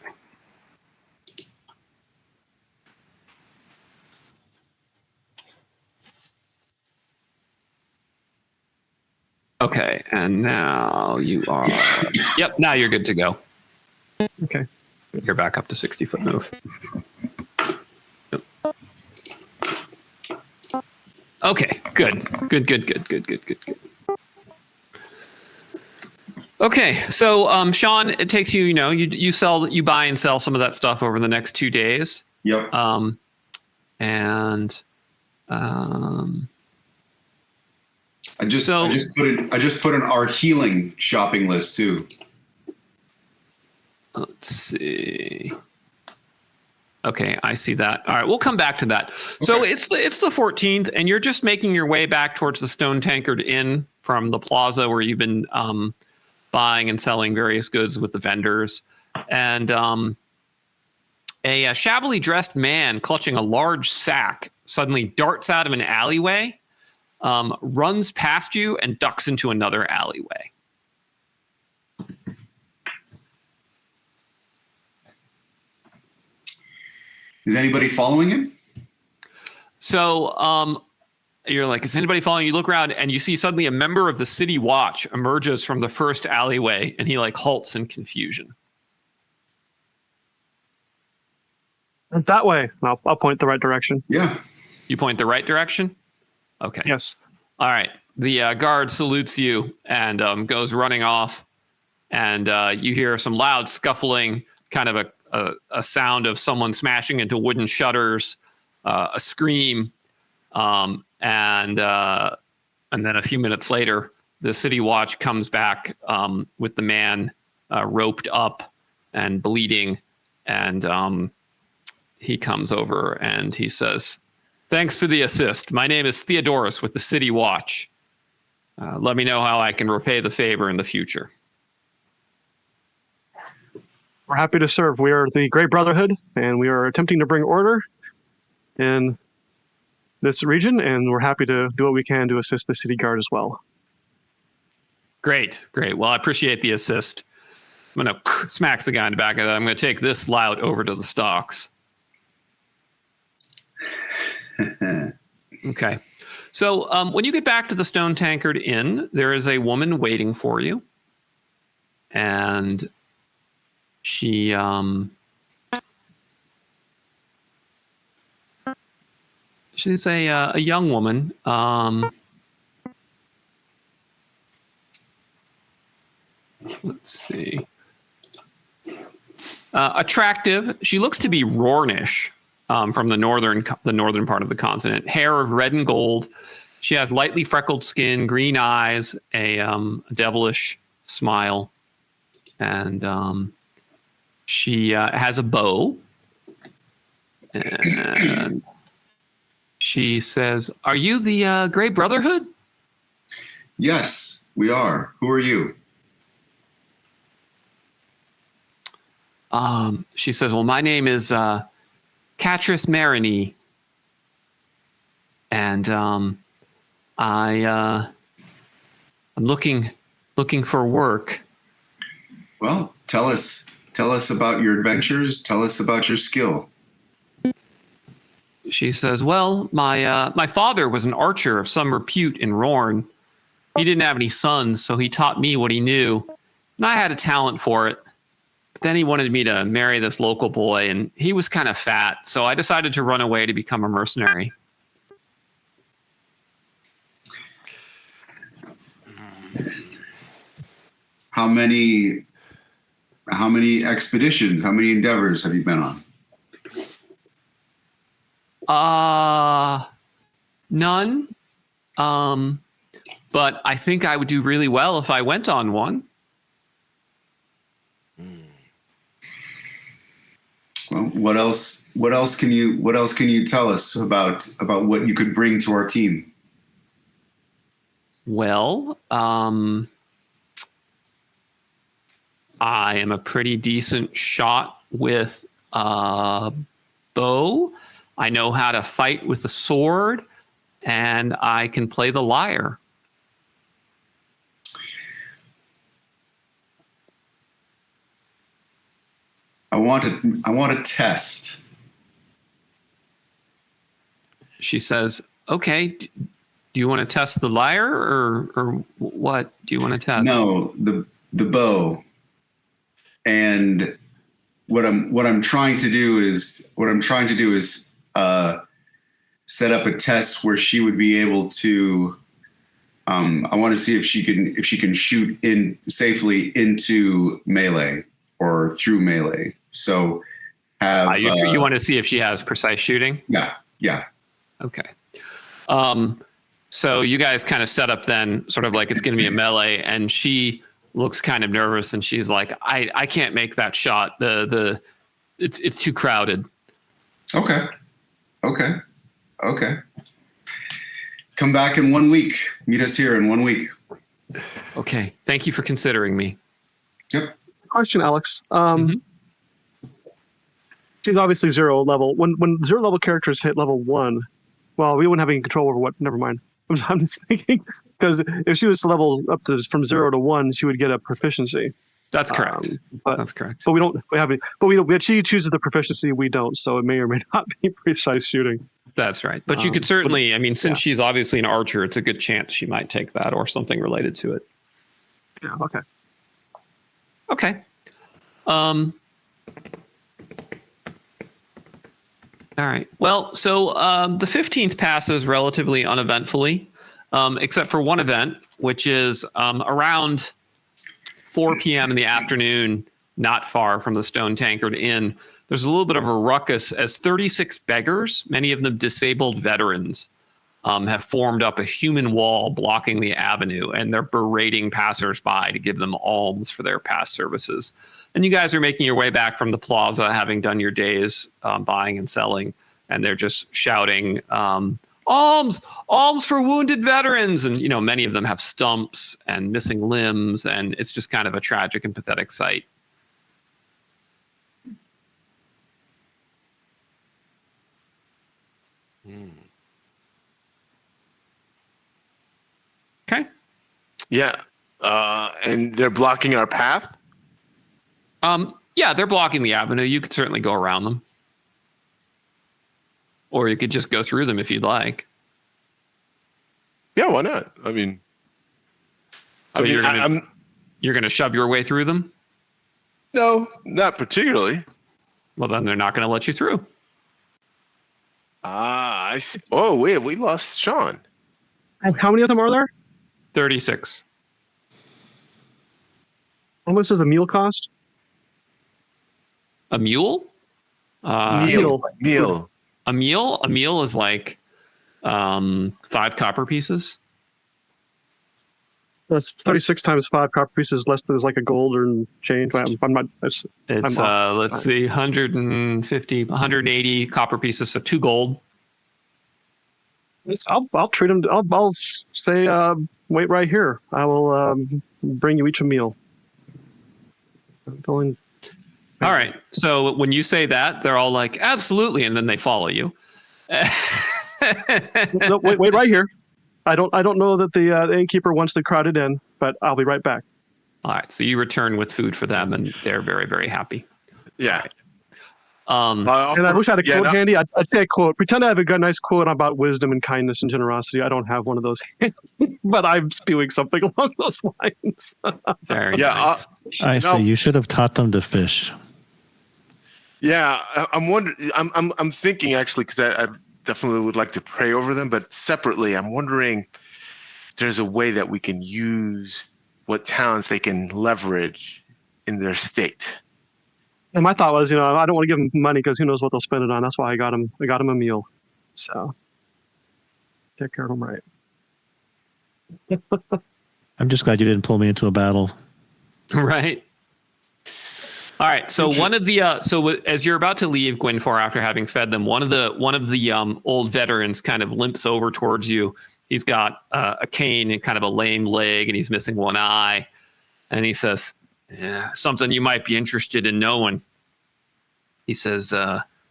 Okay, and now you are. Yep, now you're good to go. Okay. You're back up to 60-foot move. Yep. Okay, good. Okay, so Sean, it takes you, you buy and sell some of that stuff over the next 2 days. Yep. And I just put in our healing shopping list too. Let's see. Okay, I see that. All right, we'll come back to that. Okay. So it's the 14th, and you're just making your way back towards the Stone Tankard Inn from the plaza where you've been buying and selling various goods with the vendors. And a shabbily dressed man clutching a large sack suddenly darts out of an alleyway, runs past you, and ducks into another alleyway. Is anybody following him? So you're like, is anybody following? You look around and you see suddenly a member of the city watch emerges from the first alleyway, and he like halts in confusion. That way. I'll point the right direction. Yeah. You point the right direction? Okay. Yes. All right. The guard salutes you and goes running off, and you hear some loud scuffling, kind of a sound of someone smashing into wooden shutters, a scream, and then a few minutes later, the city watch comes back with the man roped up and bleeding, and he comes over and he says, "Thanks for the assist. My name is Theodorus with the City Watch. Let me know how I can repay the favor in the future." We're happy to serve. We are the Grey Brotherhood, and we are attempting to bring order in this region, and we're happy to do what we can to assist the city guard as well. Great. Well, I appreciate the assist. I'm going to smack the guy in the back of that. I'm going to take this lout over to the stocks. Okay. So when you get back to the Stone Tankard Inn, there is a woman waiting for you. And she's a young woman. Let's see. Attractive. She looks to be Rornish, from the northern part of the continent. Hair of red and gold. She has lightly freckled skin, green eyes, a devilish smile, and she has a bow. And she says, "Are you the Grey Brotherhood?" Yes, we are. Who are you? She says, "Well, my name is Catris Marini, and I'm looking for work." Well, tell us about your adventures. Tell us about your skill. She says, "Well, my father was an archer of some repute in Rorn. He didn't have any sons, so he taught me what he knew, and I had a talent for it. But then he wanted me to marry this local boy, and he was kind of fat, so I decided to run away to become a mercenary." How many expeditions, how many endeavors have you been on? None. But I think I would do really well if I went on one. Well, what else can you tell us about what you could bring to our team? Well, I am a pretty decent shot with a bow. I know how to fight with a sword, and I can play the lyre. I want a test. She says, "Okay, do you want to test the lyre or what do you want to test?" No, the bow. And what I'm trying to do is set up a test where she would be able to I want to see if she can shoot in safely into melee or through melee. So you want to see if she has precise shooting? Yeah. Okay. So you guys kind of set up then sort of like it's going to be a melee, and she looks kind of nervous, and she's like, I can't make that shot. It's too crowded. Okay. Come back in 1 week. Meet us here in 1 week. Okay. Thank you for considering me. Yep. Question, Alex. She's obviously 0 level. When 0 level characters hit level 1, well, we wouldn't have any control over what. Never mind. I'm just thinking, because if she was to level up to from 0 to 1, she would get a proficiency. That's correct. That's correct. But we don't. We have. But she chooses the proficiency. We don't. So it may or may not be precise shooting. That's right. But you could certainly. I mean, since she's obviously an archer, it's a good chance she might take that or something related to it. Yeah. Okay. Okay. All right. Well, so the 15th passes relatively uneventfully, except for one event, which is around 4 p.m. in the afternoon, not far from the Stone Tankard Inn. There's a little bit of a ruckus as 36 beggars, many of them disabled veterans, have formed up a human wall blocking the avenue, and they're berating passersby to give them alms for their past services. And you guys are making your way back from the plaza, having done your days buying and selling, and they're just shouting, alms for wounded veterans. And, many of them have stumps and missing limbs, and it's just kind of a tragic and pathetic sight. Okay. Yeah. And they're blocking our path? Yeah, they're blocking the avenue. You could certainly go around them. Or you could just go through them if you'd like. Yeah, why not? I mean, you're gonna shove your way through them? No, not particularly. Well, then they're not going to let you through. I see. Oh, wait, we lost Sean. And how many of them are there? 36. How much does a meal cost? A mule? Meal. A meal is like 5 copper pieces. That's 36 times 5 copper pieces, less than like a golden change. I'm not. It's let's see, 150, 180 copper pieces, so 2 gold. I'll treat them. I'll say, wait right here. I will bring you each a meal. All right. So when you say that, they're all like, absolutely, and then they follow you. No, wait right here. I don't know that the innkeeper wants the crowded in, but I'll be right back. All right. So you return with food for them, and they're very, very happy. Yeah. And I wish I had a quote handy. I'd say a quote. Pretend I have a nice quote about wisdom and kindness and generosity. I don't have one of those, but I'm spewing something along those lines. Very nice. I say you should have taught them to fish. Yeah, I'm wondering. I'm thinking actually, because I definitely would like to pray over them, but separately, I'm wondering if there's a way that we can use what talents they can leverage in their state. And my thought was, I don't want to give them money because who knows what they'll spend it on. That's why I got them a meal. So take care of them right. I'm just glad you didn't pull me into a battle. Right. All right. So one of the as you're about to leave Gwynfor after having fed them, one of the old veterans kind of limps over towards you. He's got a cane and kind of a lame leg, and he's missing one eye. And he says, "Yeah, something you might be interested in knowing." He says,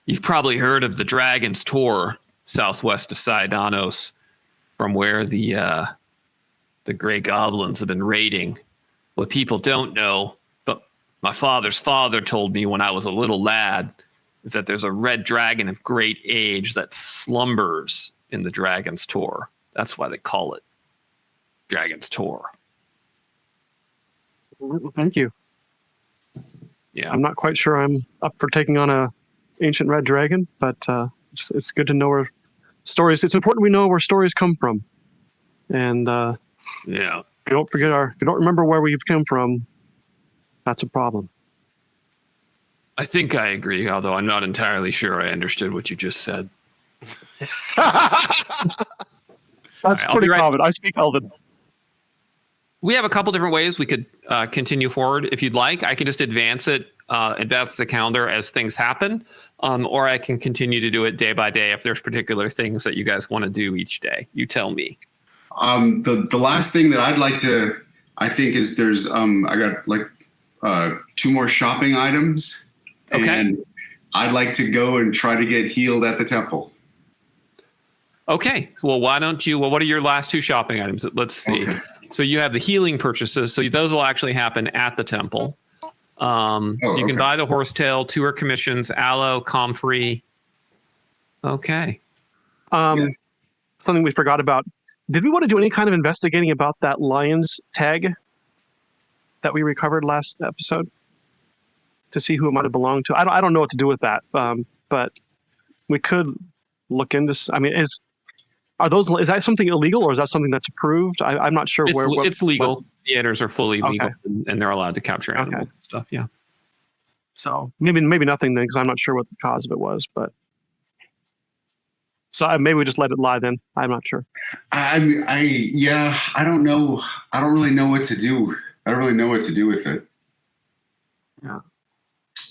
"You've probably heard of the Dragon's Tor, southwest of Saidanos, from where the Grey Goblins have been raiding. What people don't know, but my father's father told me when I was a little lad, is that there's a red dragon of great age that slumbers in the Dragon's Tor. That's why they call it Dragon's Tor." Thank you. Yeah. I'm not quite sure I'm up for taking on a ancient red dragon, but it's good to know where stories. It's important we know where stories come from, and Yeah. If you don't remember where we've come from, that's a problem. I think I agree, although I'm not entirely sure I understood what you just said. That's I'll pretty be right- common. I speak Elven. We have a couple different ways we could continue forward. If you'd like, I can just advance the calendar as things happen, or I can continue to do it day by day if there's particular things that you guys want to do each day. You tell me. The last thing that I'd like to, I think, is there's I got like 2 more shopping items, Okay. and I'd like to go and try to get healed at the temple. Okay. Well, why don't you? Well, what are your last 2 shopping items? Let's see. Okay. So you have the healing purchases. So those will actually happen at the temple. So you can buy the horsetail, tour commissions, aloe, comfrey. Okay. Something we forgot about. Did we want to do any kind of investigating about that lion's tag that we recovered last episode to see who it might have belonged to? I don't know what to do with that, but we could look into. I mean, is that something illegal, or is that something that's approved? I'm not sure It's legal. Theaters are fully legal, Okay. and they're allowed to capture animals and stuff. Yeah. So maybe nothing then, because I'm not sure what the cause of it was. But so maybe we just let it lie then. I'm not sure. I don't know. I don't really know what to do. I don't really know what to do with it. Yeah.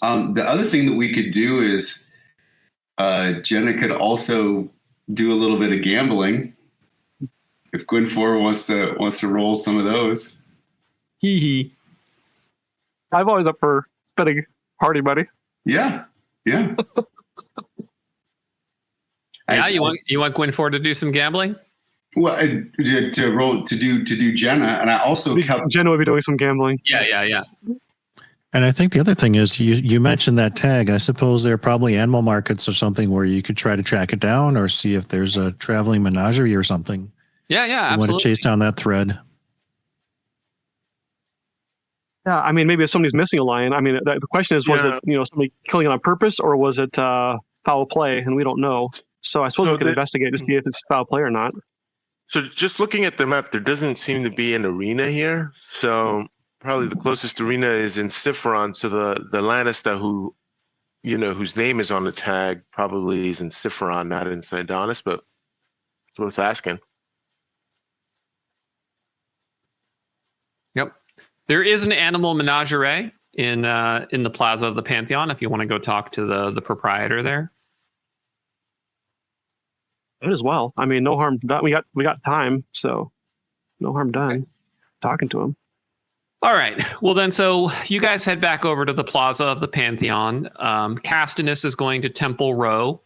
The other thing that we could do is Jenna could also do a little bit of gambling if Gwynfor wants to roll some of those. Hee hee. I'm always up for betting party money. Yeah. Yeah, you want Gwynfor to do some gambling? Well, to do Jenna, and I also kept Jenna would be doing some gambling. Yeah. And I think the other thing is you mentioned that tag. I suppose there are probably animal markets or something where you could try to track it down or see if there's a traveling menagerie or something. Yeah, You absolutely. want to chase down that thread. Yeah, I mean, maybe if somebody's missing a lion. I mean, the question is, was it somebody killing it on purpose, or was it foul play? And we don't know. So I suppose we could investigate to see if it's foul play or not. So just looking at the map, there doesn't seem to be an arena here. So probably the closest arena is in Sifron. So the Lannister whose name is on the tag probably is in Sifron, not in Sandonis, but it's worth asking. Yep. There is an animal menagerie in the plaza of the Pantheon if you want to go talk to the proprietor there. It as well. I mean, no harm done. We got time, so no harm done. Okay. Talking to him. All right. Well, then, so you guys head back over to the plaza of the Pantheon. Castinus is going to Temple Row,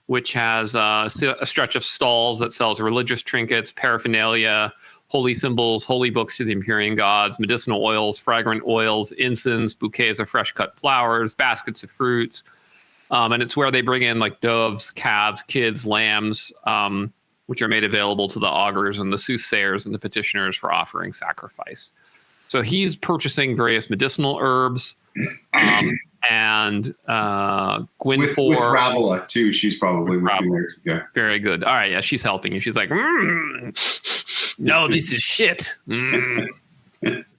which has a stretch of stalls that sells religious trinkets, paraphernalia, holy symbols, holy books to the Imperial gods, medicinal oils, fragrant oils, incense, bouquets of fresh cut flowers, baskets of fruits. And it's where they bring in like doves, calves, kids, lambs, which are made available to the augurs and the soothsayers and the petitioners for offering sacrifice. So he's purchasing various medicinal herbs, and Gwynfor with Ravela too. She's probably working there. Yeah. Very good. All right. Yeah, she's helping you. She's like, no, this is shit.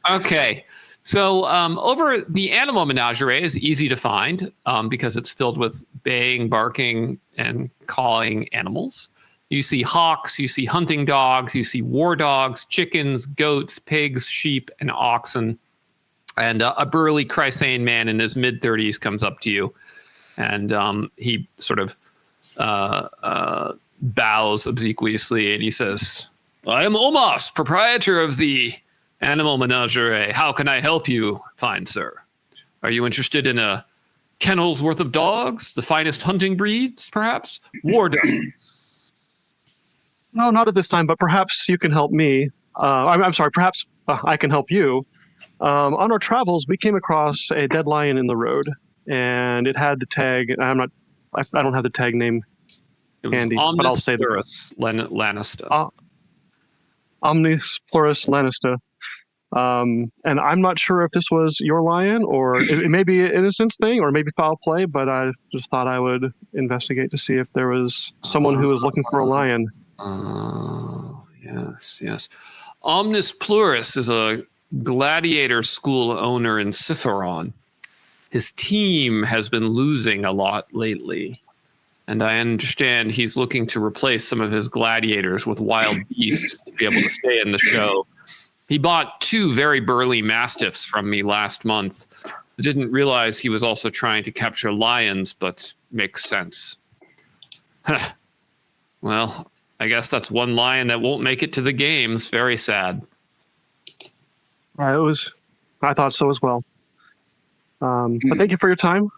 Okay. So over the animal menagerie is easy to find because it's filled with baying, barking, and cawing animals. You see hawks, you see hunting dogs, you see war dogs, chickens, goats, pigs, sheep, and oxen. And a burly Chrysane man in his mid-30s comes up to you, and he sort of bows obsequiously, and he says, I am Omas, proprietor of the Animal Menagerie. How can I help you, fine sir? Are you interested in a kennel's worth of dogs, the finest hunting breeds, perhaps? War dogs? No, not at this time, but perhaps you can help me. I'm sorry, perhaps I can help you. On our travels, we came across a dead lion in the road, and it had the tag. I don't have the tag name handy, but I'll say Plurus Lannister. Omnis Plurus Lannister. And I'm not sure if this was your lion, or it may be an innocence thing, or maybe foul play, but I just thought I would investigate to see if there was someone who was looking for a lion. Yes. Omnis Pluris is a gladiator school owner in Cipheron. His team has been losing a lot lately, and I understand he's looking to replace some of his gladiators with wild beasts to be able to stay in the show. He bought 2 very burly mastiffs from me last month. I didn't realize he was also trying to capture lions, but makes sense. Well, I guess that's one lion that won't make it to the games. Very sad. I thought so as well. But thank you for your time.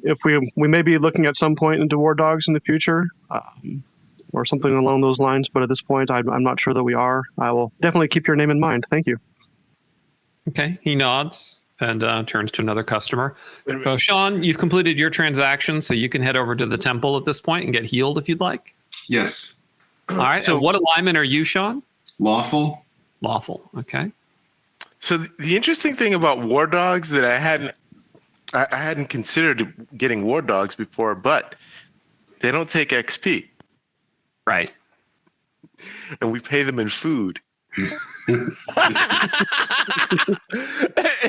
If we may be looking at some point into war dogs in the future, or something along those lines, but at this point, I'm not sure that we are. I will definitely keep your name in mind. Thank you. Okay, he nods and turns to another customer. So, Sean, you've completed your transaction, so you can head over to the temple at this point and get healed if you'd like. Yes. All right. So, what alignment are you, Sean? Lawful. Lawful. Okay. So the interesting thing about war dogs that I hadn't considered getting war dogs before, but they don't take XP. Right. And we pay them in food.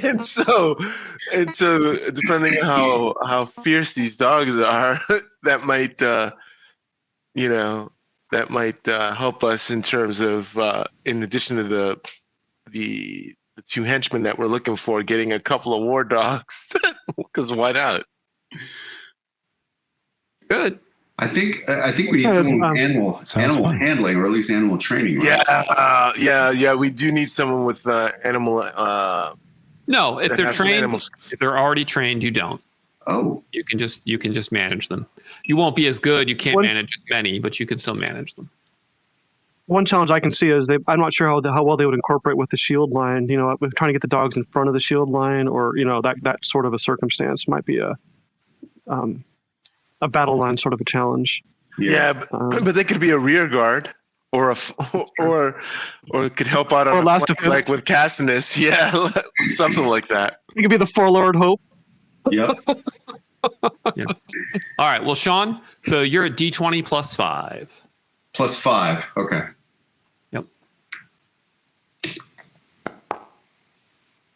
and so depending on how fierce these dogs are, that might help us in terms of in addition to the 2 henchmen that we're looking for, getting a couple of war dogs, because why not? Good. I think we need someone with animal handling, or at least animal training. Right? Yeah. We do need someone with animal. No, if they're trained, if they're already trained, you don't. Oh, you can just manage them. You won't be as good. You can't manage as many, but you can still manage them. One challenge I can see is I'm not sure how well they would incorporate with the shield line. You know, with trying to get the dogs in front of the shield line, or that sort of a circumstance might be a battle line sort of a challenge. Yeah, but they could be a rear guard, or it could help out on a last flank, like with Castinus. Yeah, something like that. It could be the Forlord Hope. Yep. Yeah. All right. Well, Sean, so you're at D20 plus 5. Plus 5. Okay. Yep.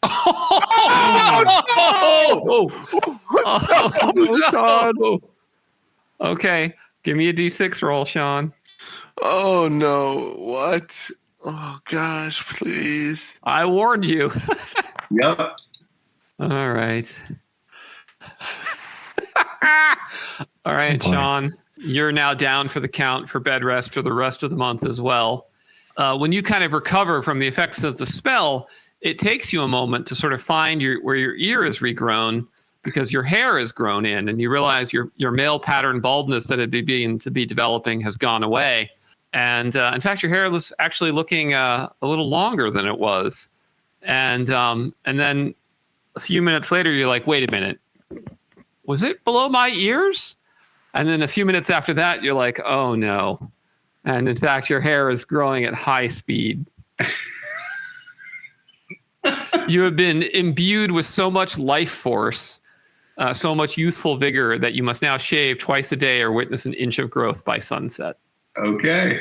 Oh, okay. Give me a D6 roll, Sean. Oh, no. What? Oh, gosh, please. I warned you. Yep. All right. All right, Sean. You're now down for the count for bed rest for the rest of the month as well. When you kind of recover from the effects of the spell, it takes you a moment to sort of find where your ear is regrown, because your hair has grown in, and you realize your male pattern baldness that had been to be developing has gone away. And in fact, your hair was actually looking a little longer than it was. And then a few minutes later, you're like, wait a minute, was it below my ears? And then a few minutes after that, you're like, oh no. And in fact, your hair is growing at high speed. You have been imbued with so much life force, so much youthful vigor, that you must now shave twice a day or witness an inch of growth by sunset. Okay.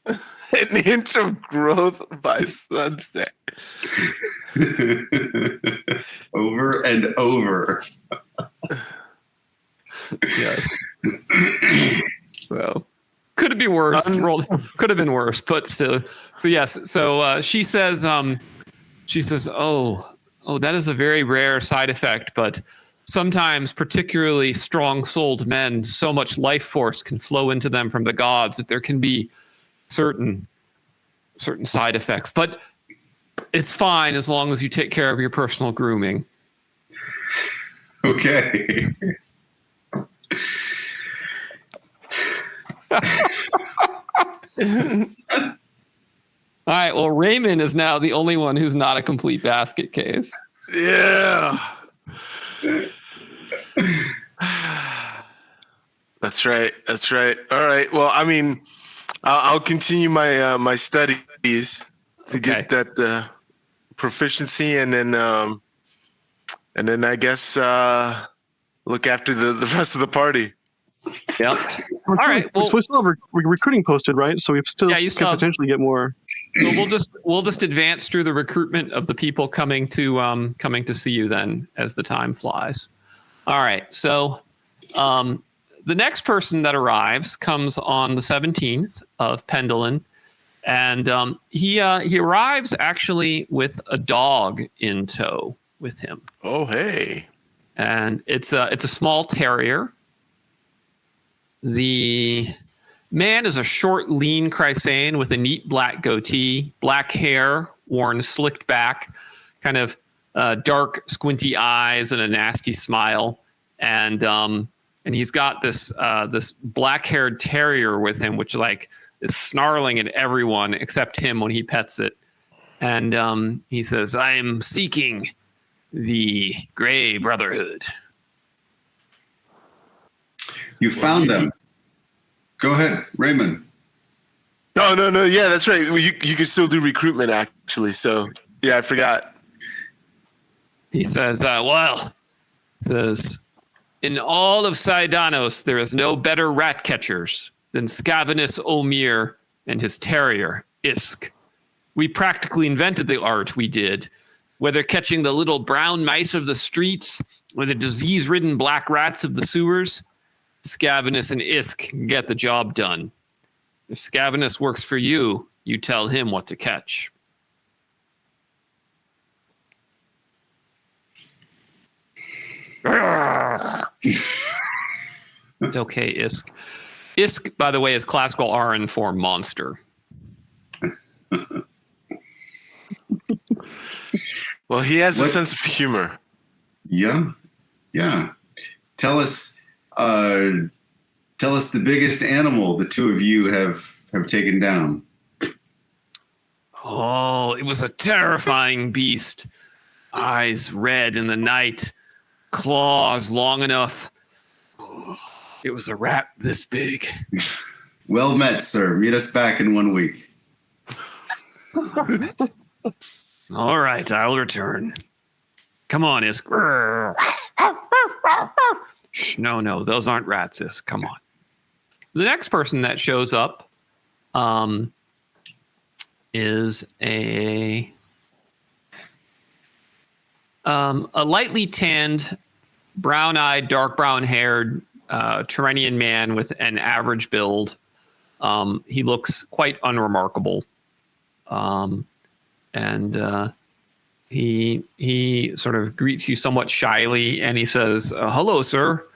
An inch of growth by sunset. Over and over. Yes. So could have been worse. Could have been worse, but still. So yes. So she says, oh, that is a very rare side effect, but sometimes particularly strong-souled men, so much life force can flow into them from the gods that there can be certain side effects. But it's fine as long as you take care of your personal grooming. Okay. All right. Well, Raymond is now the only one who's not a complete basket case. Yeah. That's right. All right. Well, I mean, I'll continue my studies to get that proficiency, and then I guess look after the rest of the party. Yep. All right. Well, we still have recruiting posted, right? So we still Yeah, you can still have- potentially get more. so we'll just advance through the recruitment of the people coming to see you then as the time flies. All right. So the next person that arrives comes on the 17th of Pendleton, and he arrives actually with a dog in tow with him. Oh, hey. And it's a small terrier. The man is a short, lean Chrysaean with a neat black goatee, black hair worn slicked back, kind of dark, squinty eyes, and a nasty smile. And he's got this black-haired terrier with him, which is snarling at everyone except him when he pets it. And he says, "I am seeking the Grey Brotherhood." You found them. Go ahead, Raymond. No. Yeah, that's right. You can still do recruitment, actually. So, yeah, I forgot. He says, "In all of Saidanos, there is no better rat catchers than Scavenus Omir and his terrier, Isk. We practically invented the art, we did. Whether catching the little brown mice of the streets or the disease-ridden black rats of the sewers, Scavenus and Isk can get the job done. If Scavenus works for you, you tell him what to catch." It's okay, Isk. Isk, by the way, is classical Aran for monster. Well, he has a sense of humor. Yeah. Tell us the biggest animal the two of you have taken down. Oh, it was a terrifying beast. Eyes red in the night, claws long enough. It was a rat this big. Well met, sir. Meet us back in 1 week. All right, I'll return. Come on, Isk. Shh, no, those aren't rats, Isk. Come on. The next person that shows up is a lightly tanned, brown-eyed, dark brown-haired Tyrrhenian man with an average build. He looks quite unremarkable. And he sort of greets you somewhat shyly, and he says, "Hello, sir.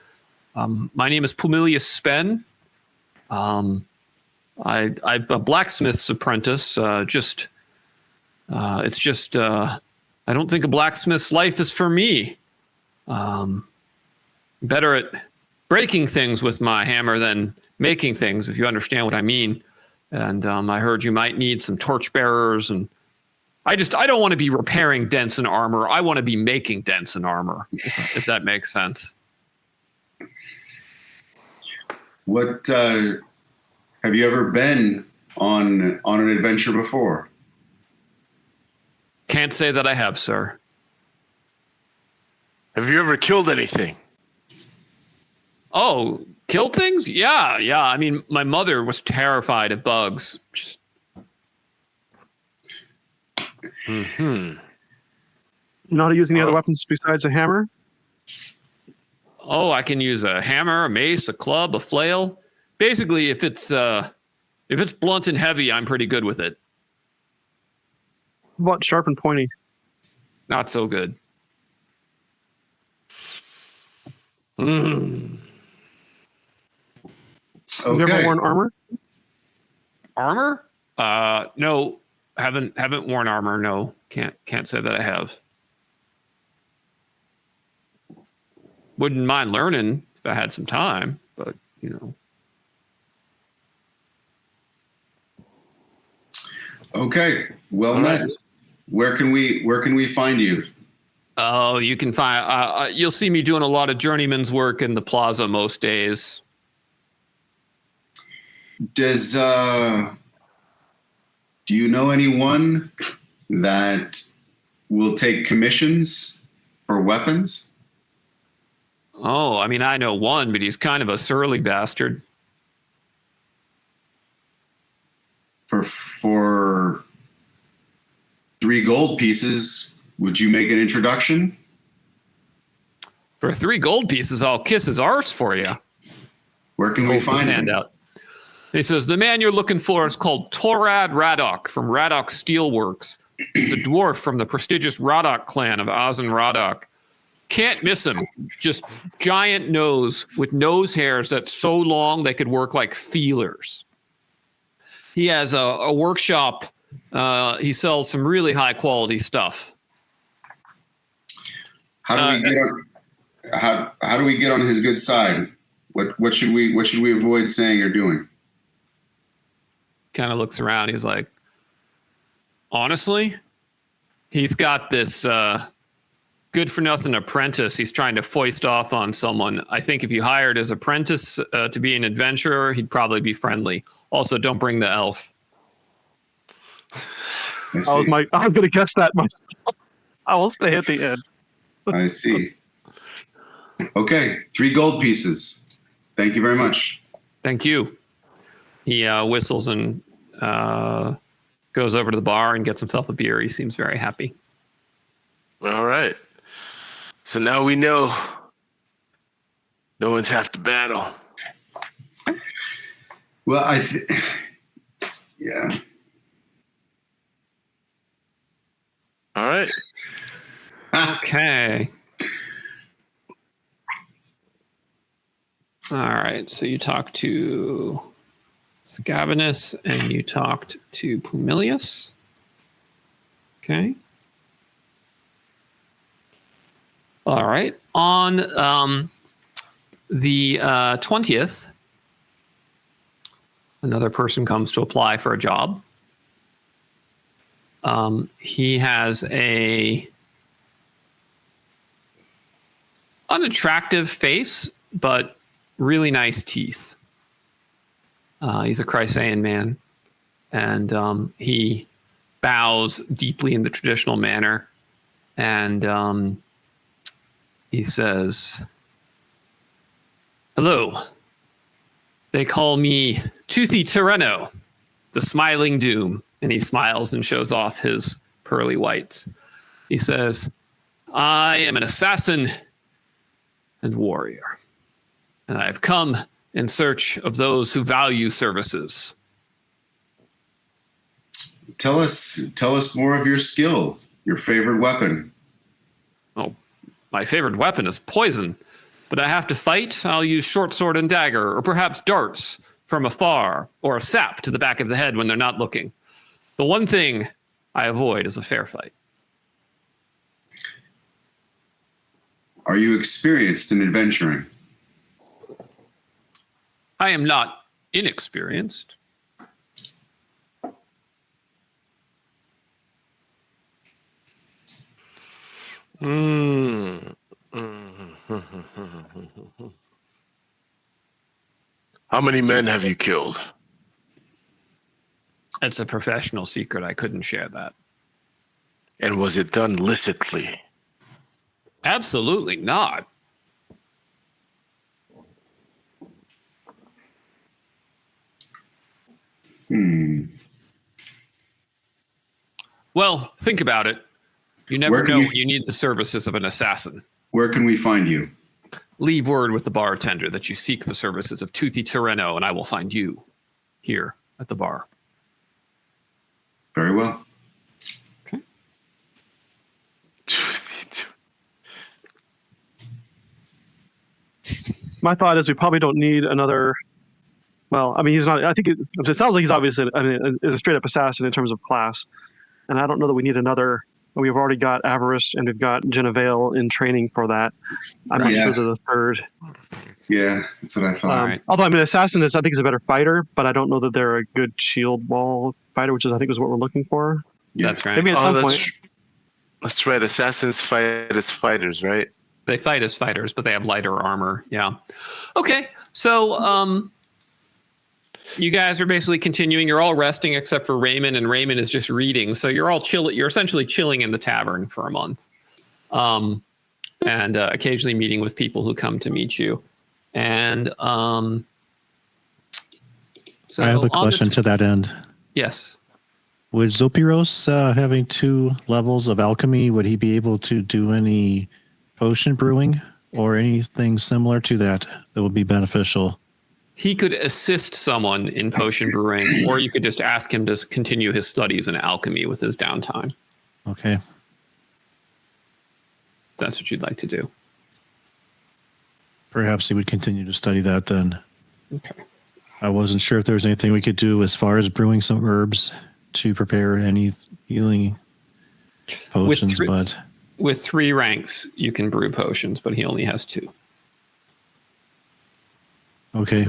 My name is Pumilius Spen. I'm a blacksmith's apprentice. I don't think a blacksmith's life is for me. Better at breaking things with my hammer than making things, if you understand what I mean. And I heard you might need some torchbearers, and I don't want to be repairing dents in armor. I want to be making dents in armor, if that makes sense." What have you ever been on an adventure before? Can't say that I have, sir. Have you ever killed anything? Oh, killed things? Yeah. I mean, my mother was terrified of bugs. You know how to use any other weapons besides a hammer? Oh, I can use a hammer, a mace, a club, a flail. Basically, if it's blunt and heavy, I'm pretty good with it. What, sharp and pointy? Not so good. Have you ever worn armor? Armor? No, haven't worn armor. No, can't say that I have. Wouldn't mind learning if I had some time, but Okay, well met. Where can we find you? Oh, you can find. You'll see me doing a lot of journeyman's work in the plaza most days. Do you know anyone that will take commissions for weapons? Oh, I mean, I know one, but he's kind of a surly bastard. For 3 gold pieces, would you make an introduction? For 3 gold pieces, I'll kiss his arse for you. Where can we Holds his find hand him? out. He says, the man you're looking for is called Torad Radok from Radok Steelworks. He's a dwarf from the prestigious Radok clan of Azen Radok. Can't miss him. Just giant nose with nose hairs that's so long they could work like feelers. He has a workshop. He sells some really high quality stuff. How do we get on his good side? What should we avoid saying or doing? Kind of looks around. He's like, honestly, he's got this good for nothing apprentice he's trying to foist off on someone. I think if you hired his apprentice to be an adventurer, he'd probably be friendly. Also, don't bring the elf. I was going to guess that myself. I will stay at the end. I see. Okay, 3 gold pieces. Thank you very much. Thank you. He whistles and goes over to the bar and gets himself a beer. He seems very happy. All right. So now we know no one's half the battle. Well, yeah. All right. Okay. All right. So you talked to Scavenus and you talked to Pumilius. Okay. All right. On the 20th, another person comes to apply for a job. He has a unattractive face, but really nice teeth. He's a Chrysaean man, and he bows deeply in the traditional manner, and he says, "Hello. They call me Toothy Tyranno, the Smiling Doom." And he smiles and shows off his pearly whites. He says, "I am an assassin and warrior, and I have come in search of those who value services." Tell us more of your skill, your favorite weapon. Oh, my favorite weapon is poison, but I have to fight. I'll use short sword and dagger, or perhaps darts from afar, or a sap to the back of the head when they're not looking. The one thing I avoid is a fair fight. Are you experienced in adventuring? I am not inexperienced. How many men have you killed? It's a professional secret. I couldn't share that. And was it done licitly? Absolutely not. Well, think about it. You never know when you need the services of an assassin. Where can we find you? Leave word with the bartender that you seek the services of Toothy Tyranno, and I will find you here at the bar. Very well. Okay. My thought is we probably don't need another. Well, I mean, he's not. I think it sounds like he's obviously is a straight up assassin in terms of class, and I don't know that we need another. We've already got Avarice and we've got Genevale in training for that. I'm not sure they're the third. Yeah, that's what I thought. Right. Although I mean, assassin is I think is a better fighter, but I don't know that they're a good shield wall fighter, which is I think is what we're looking for. Yeah. That's right. Maybe at some point. That's right. Assassins fight as fighters, right? They fight as fighters, but they have lighter armor. Yeah. Okay. So, you guys are basically continuing. You're all resting except for Raymond, and Raymond is just reading. So you're all chill. You're essentially chilling in the tavern for a month. and occasionally meeting with people who come to meet you. And so I have a question to that end. Yes. Would Zopiros, having 2 levels of alchemy, would he be able to do any potion brewing or anything similar to that would be beneficial? He could assist someone in potion brewing, or you could just ask him to continue his studies in alchemy with his downtime. Okay. That's what you'd like to do. Perhaps he would continue to study that then. Okay. I wasn't sure if there was anything we could do as far as brewing some herbs to prepare any healing potions, but with 3 ranks, you can brew potions, but he only has 2. okay.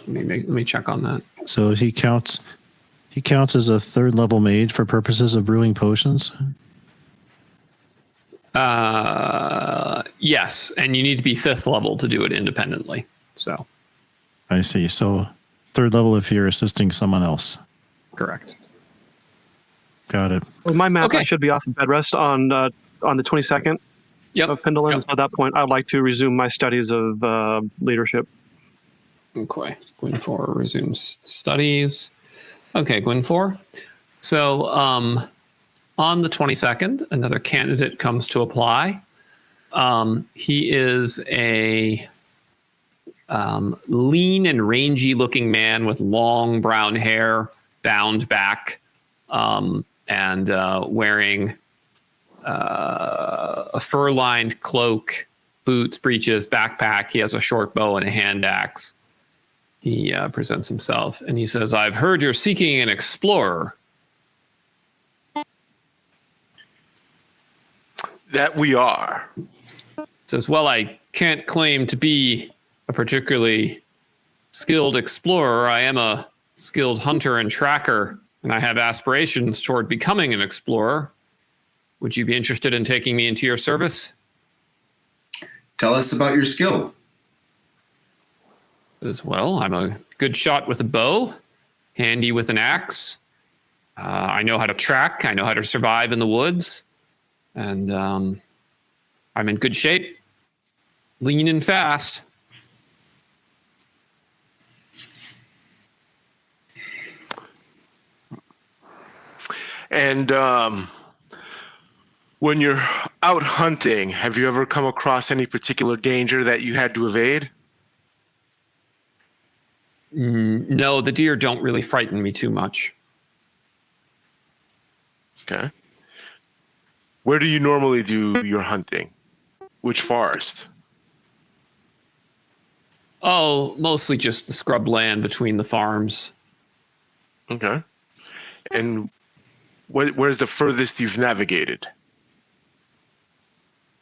Let me check on that. So he counts as a 3rd level mage for purposes of brewing potions? Yes, and you need to be 5th level to do it independently. So I see. So 3rd level if you're assisting someone else. correct. Got it. Well, my math, Okay. I should be off of bed rest on the 22nd Yep. of Pendulum. Yep. So at that point, I'd like to resume my studies of leadership. Okay. Gwyn 4 resumes studies. Okay, Gwyn 4. So on the 22nd, another candidate comes to apply. He is a lean and rangy looking man with long brown hair, bound back, and wearing a fur-lined cloak, boots, breeches, backpack. He has a short bow and a hand axe. He presents himself and he says, "I've heard you're seeking an explorer." That we are. Says, "Well, I can't claim to be a particularly skilled explorer. I am a skilled hunter and tracker, and I have aspirations toward becoming an explorer. Would you be interested in taking me into your service?" Tell us about your skill. Says, "Well, I'm a good shot with a bow, handy with an axe. I know how to track. I know how to survive in the woods. And I'm in good shape, lean and fast." And when you're out hunting, have you ever come across any particular danger that you had to evade? No, the deer don't really frighten me too much. Okay. Where do you normally do your hunting? Which forest? Oh, mostly just the scrub land between the farms. Okay. And where's the furthest you've navigated?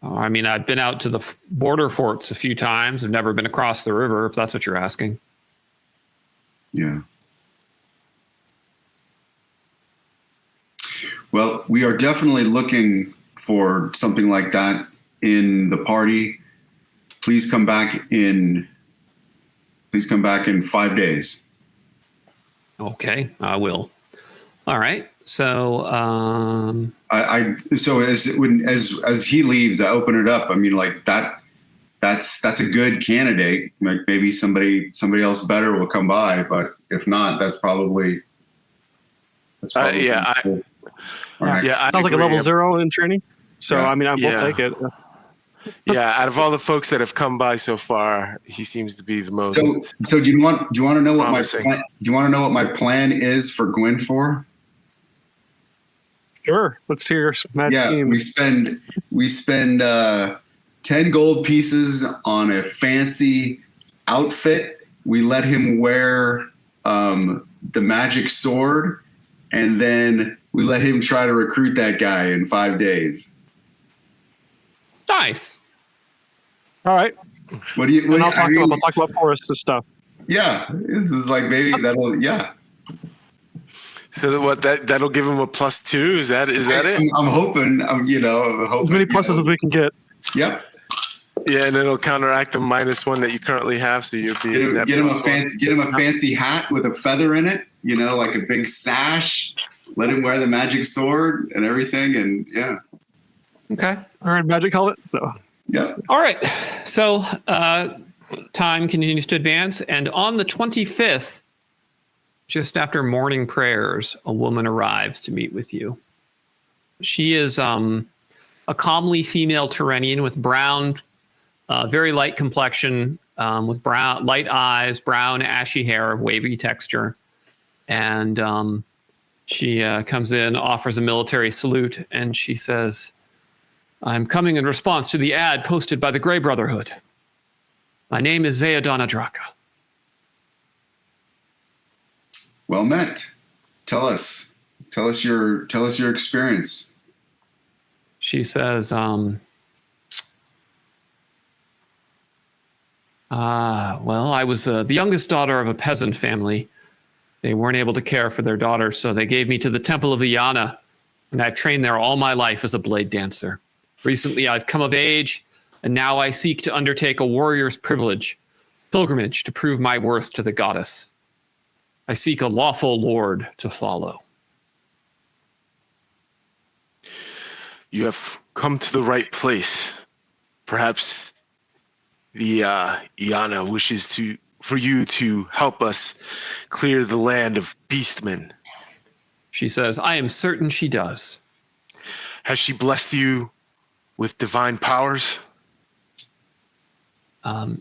I mean, I've been out to the border forts a few times. I've never been across the river, if that's what you're asking. Yeah. Well, we are definitely looking for something like that in the party. Please come back in 5 days. Okay, I will. All right. So, So as he leaves, I open it up. I mean, like that's a good candidate. Like maybe somebody else better will come by, but if not, that's probably Yeah, cool. All right. I Sounds like a agree. level 0 in training. So, Yeah. I mean, I will Yeah. take it. Yeah, out of all the folks that have come by so far, he seems to be the most. So do you want to know what Promising. do you want to know what my plan is for Gwyn 4? Sure. Let's hear your mad Yeah, scheme. we spend 10 gold pieces on a fancy outfit. We let him wear the magic sword, and then we let him try to recruit that guy in 5 days. nice. All right. What do you? And I'll talk about forest and stuff. Yeah, this is like maybe that'll. Yeah, So what that'll give him a +2? Is that it? I'm hoping. I'm hoping As many pluses as we can get. Yep. Yeah, and then it'll counteract the -1 that you currently have, so you'll be Get him a fancy hat with a feather in it. Like a big sash. Let him wear the magic sword and everything, and yeah. Okay. All right, magic helmet. No. Yep. All right. So time continues to advance. And on the 25th, just after morning prayers, a woman arrives to meet with you. She is a comely female Tyrrhenian with brown, very light complexion, with brown, light eyes, brown, ashy hair, wavy texture. And she comes in, offers a military salute, and she says, I'm coming in response to the ad posted by the Grey Brotherhood. My name is Zayadana Draka. Well met. Tell us your experience. She says, well, I was the youngest daughter of a peasant family. They weren't able to care for their daughter, so they gave me to the Temple of Iana, and I've trained there all my life as a blade dancer. Recently, I've come of age, and now I seek to undertake a warrior's pilgrimage to prove my worth to the goddess. I seek a lawful lord to follow. You have come to the right place. Perhaps the Iana wishes for you to help us clear the land of beastmen. She says, I am certain she does. Has she blessed you with divine powers?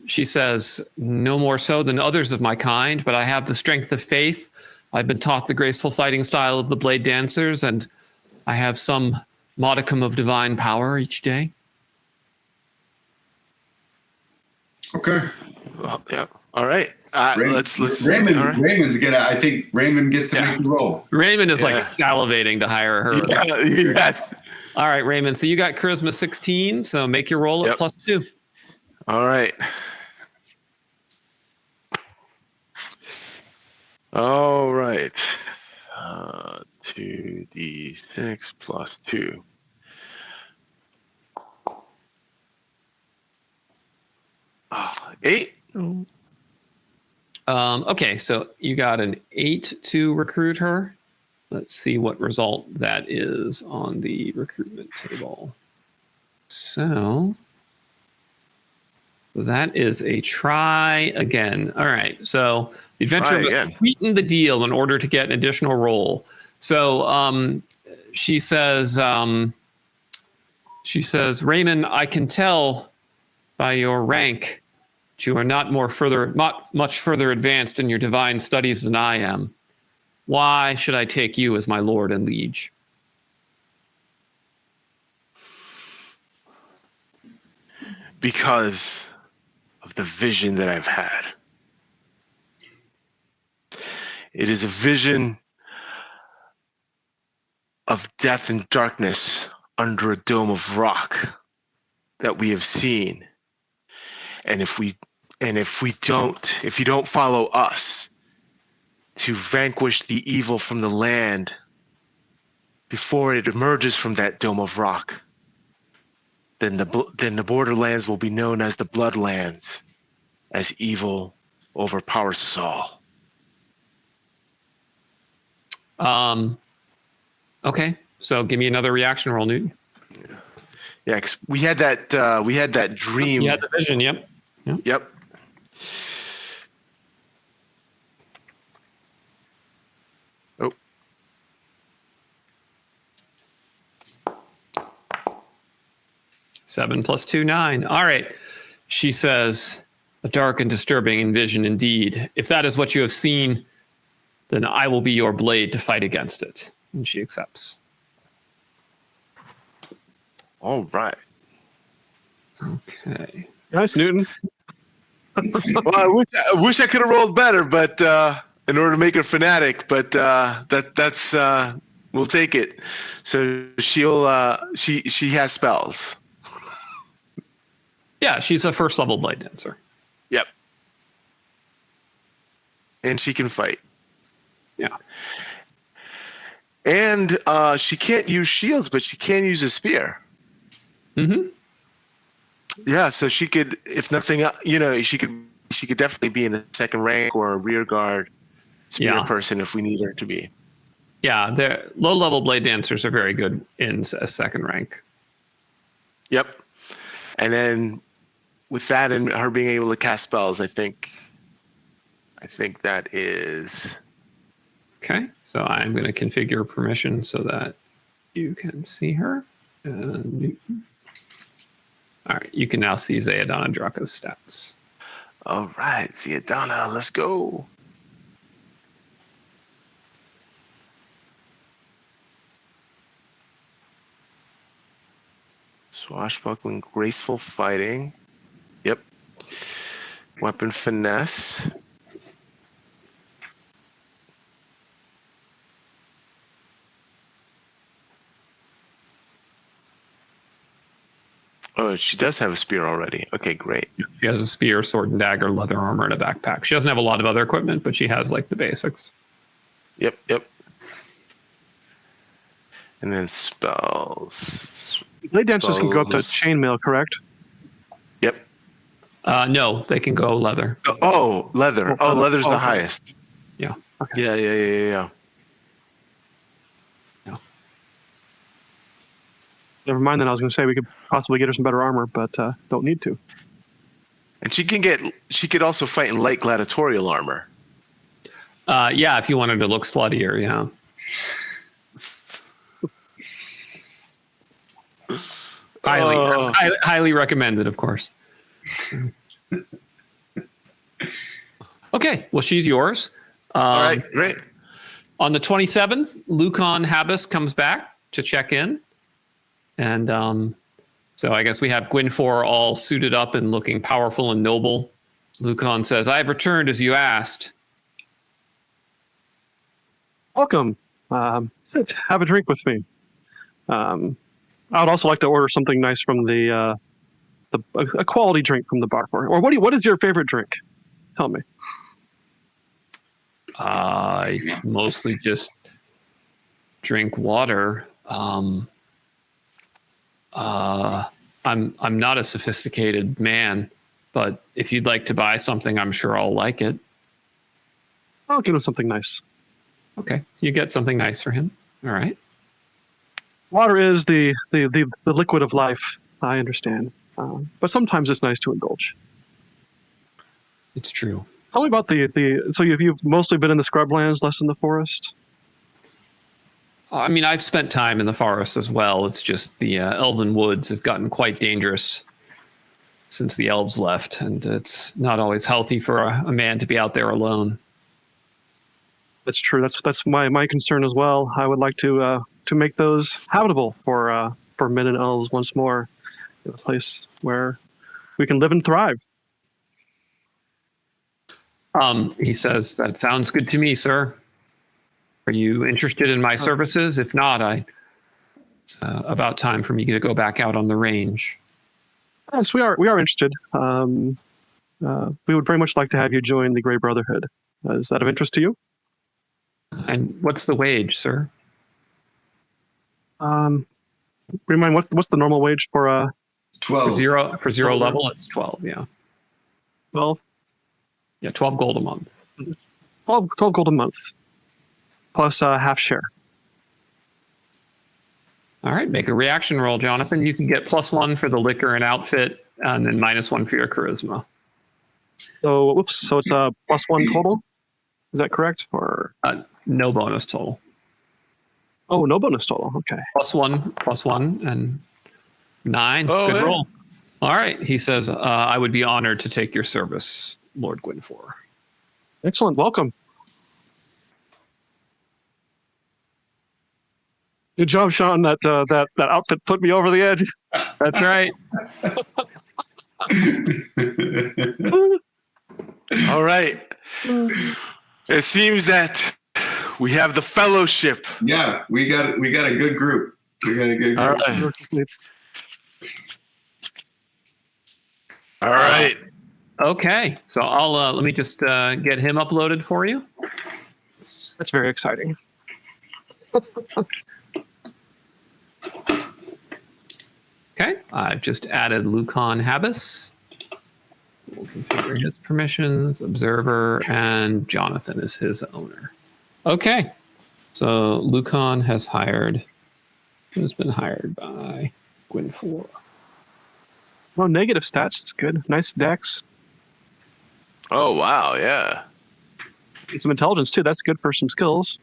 She says, no more so than others of my kind, but I have the strength of faith. I've been taught the graceful fighting style of the blade dancers, and I have some modicum of divine power each day. Okay. Well, yeah. All right. Let's. Raymond. All right. I think Raymond gets to make the roll. Raymond is like salivating to hire her. Yeah, yes. All right, Raymond. So you got charisma 16. So make your roll at +2. All right. All right. 2d6 plus 2. Eight. Okay, so you got an 8 to recruit her. Let's see what result that is on the recruitment table. So that is a try again. All right, so the adventurer must sweeten the deal in order to get an additional roll. So she says, Raymond, I can tell by your rank that you are not much further advanced in your divine studies than I am. Why should I take you as my lord and liege? Because of the vision that I've had. It is a vision of death and darkness under a dome of rock that we have seen. And if you don't follow us to vanquish the evil from the land before it emerges from that dome of rock, then the borderlands will be known as the Bloodlands, as evil overpowers us all. Okay, so give me another reaction roll, Newton. Yeah, 'cause we had that dream. You had the vision, yep. Yep. Oh. Seven plus 2, 9. All right. She says, a dark and disturbing vision indeed. If that is what you have seen, then I will be your blade to fight against it. And she accepts. All right. Okay. Nice, Newton. Well, I wish I could have rolled better, but in order to make her fanatic, but that's we'll take it. So she has spells. Yeah, she's a first level blade dancer. Yep. And she can fight. Yeah. And she can't use shields, but she can use a spear. Mm-hmm. Yeah, so she could, if nothing else, she could definitely be in a second rank or a rear guard spear person if we need her to be. Yeah, the low-level blade dancers are very good in a second rank. Yep. And then with that and her being able to cast spells, I think that is Okay, so I'm going to configure permission so that you can see her. And all right, you can now see Zayadana Draka's stats. all right. Ziadana, let's go. Swashbuckling, graceful fighting. Yep. Weapon finesse. Oh, she does have a spear already. Okay, great. She has a spear, sword and dagger, leather armor, and a backpack. She doesn't have a lot of other equipment, but she has like the basics. Yep. And then spells. Blade dancers can go up to chainmail, correct? Yep. No, they can go leather. Oh, leather. Oh, leather's the okay. highest. Yeah. Okay. Yeah. Never mind then. I was going to say we could possibly get her some better armor, but don't need to. And she could also fight in light gladiatorial armor. Yeah, if you wanted to look sluttier, yeah. Highly recommended, of course. Okay, well, she's yours. All right, great. On the 27th, Lucan Habas comes back to check in. And so I guess we have Gwynfor all suited up and looking powerful and noble. Lucan says, I have returned as you asked. Welcome. Sit, have a drink with me. I would also like to order something nice from a quality drink from the bar. Or what is your favorite drink? Tell me. I mostly just drink water. I'm not a sophisticated man, but if you'd like to buy something, I'm sure I'll like it. I'll give him something nice. Okay, so you get something nice for him. All right. Water is the liquid of life. I understand, but sometimes it's nice to indulge. It's true. Tell me about so you've mostly been in the scrublands, less in the forest? I mean, I've spent time in the forest as well. It's just the elven woods have gotten quite dangerous since the elves left, and it's not always healthy for a man to be out there alone. That's true. That's my concern as well. I would like to make those habitable for men and elves once more, in a place where we can live and thrive. He says, that sounds good to me, sir. Are you interested in my services? If not, it's about time for me to go back out on the range. Yes, we are interested. We would very much like to have you join the Grey Brotherhood. Is that of interest to you? And what's the wage, sir? Remind what's the normal wage for 12. For zero level, it's 12, yeah. 12? Yeah, 12 gold a month. 12 gold a month. Plus half share. All right, make a reaction roll, Jonathan. You can get +1 for the liquor and outfit, and then -1 for your charisma. So it's a +1 total. Is that correct? Or No bonus total. oh, no bonus total. Okay. +1, and 9. Oh, Good yeah. roll. All right, he says, I would be honored to take your service, Lord Gwynfor. Excellent. Welcome. Good job, Sean. That outfit put me over the edge. That's right. All right. It seems that we have the fellowship. Yeah, we got a good group. We got a good group. All right. All right. Okay, so I'll let me just get him uploaded for you. That's very exciting. Okay, I've just added Lucan Habas. We'll configure his permissions, observer, and Jonathan is his owner. Okay, so Lucan has been hired by Gwynfor. Oh, negative stats. It's good. Nice dex. Oh, wow. Yeah. And some intelligence, too. That's good for some skills.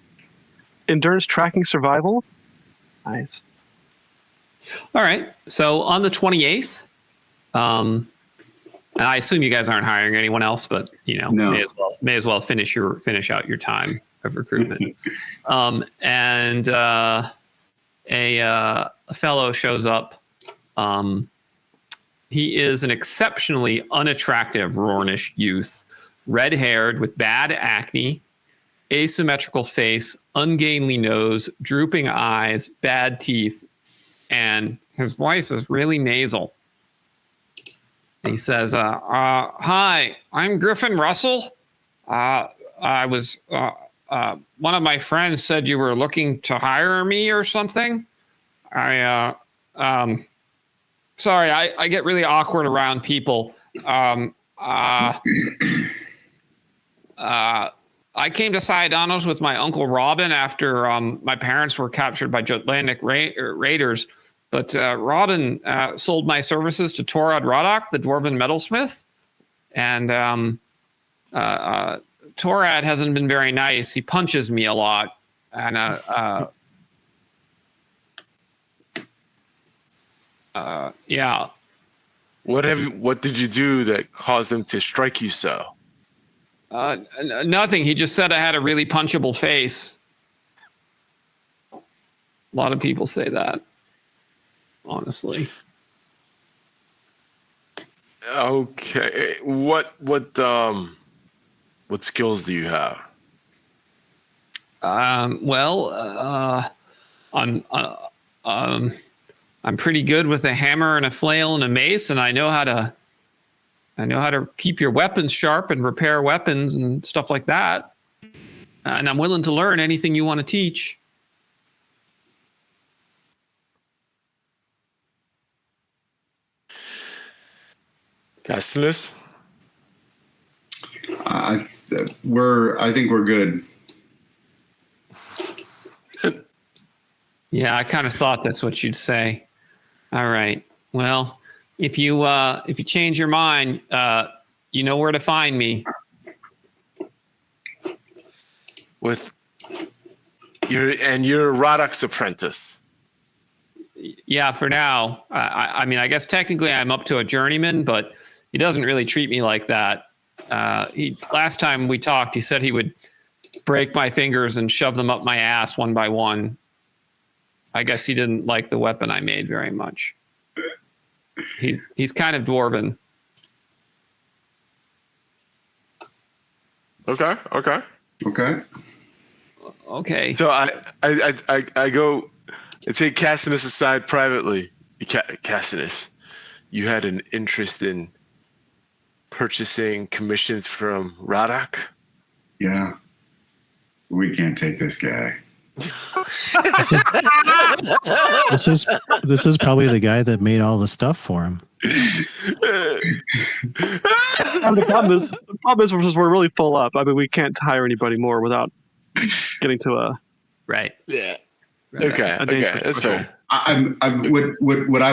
Endurance, tracking, survival. Nice. All right. So on the 28th, and I assume you guys aren't hiring anyone else, but No. may as well finish out your time of recruitment. And a fellow shows up. He is an exceptionally unattractive Rornish youth, red-haired with bad acne, asymmetrical face, ungainly nose, drooping eyes, bad teeth, and his voice is really nasal. He says, "Hi, I'm Griffin Russell. I was one of my friends said you were looking to hire me or something. Sorry, I get really awkward around people. I came to Ciudadanos with my uncle Robin after my parents were captured by Jutlandic raiders. But Robin sold my services to Torad Rodok, the Dwarven metalsmith. And Torad hasn't been very nice. He punches me a lot. And yeah. What did you do that caused them to strike you so? Nothing. He just said I had a really punchable face. A lot of people say that, honestly. Okay. What skills do you have? I'm pretty good with a hammer and a flail and a mace, and I know how to keep your weapons sharp and repair weapons and stuff like that. And I'm willing to learn anything you want to teach. Castinus? I think we're good. Yeah, I kind of thought that's what you'd say. All right. Well, if you change your mind, you know where to find me. You're Rodok's apprentice. Yeah, for now. I mean, I guess technically I'm up to a journeyman, but he doesn't really treat me like that. Last time we talked, he said he would break my fingers and shove them up my ass one by one. I guess he didn't like the weapon I made very much. He's kind of dwarven. Okay. Okay. So I go and take Castinus aside privately. Castinus, you had an interest in purchasing commissions from Rodok? Yeah. We can't take this guy. This is probably the guy that made all the stuff for him. The problem is we're really full up. I mean, we can't hire anybody more without getting to a right. Yeah. Right. Okay. That's fair. What I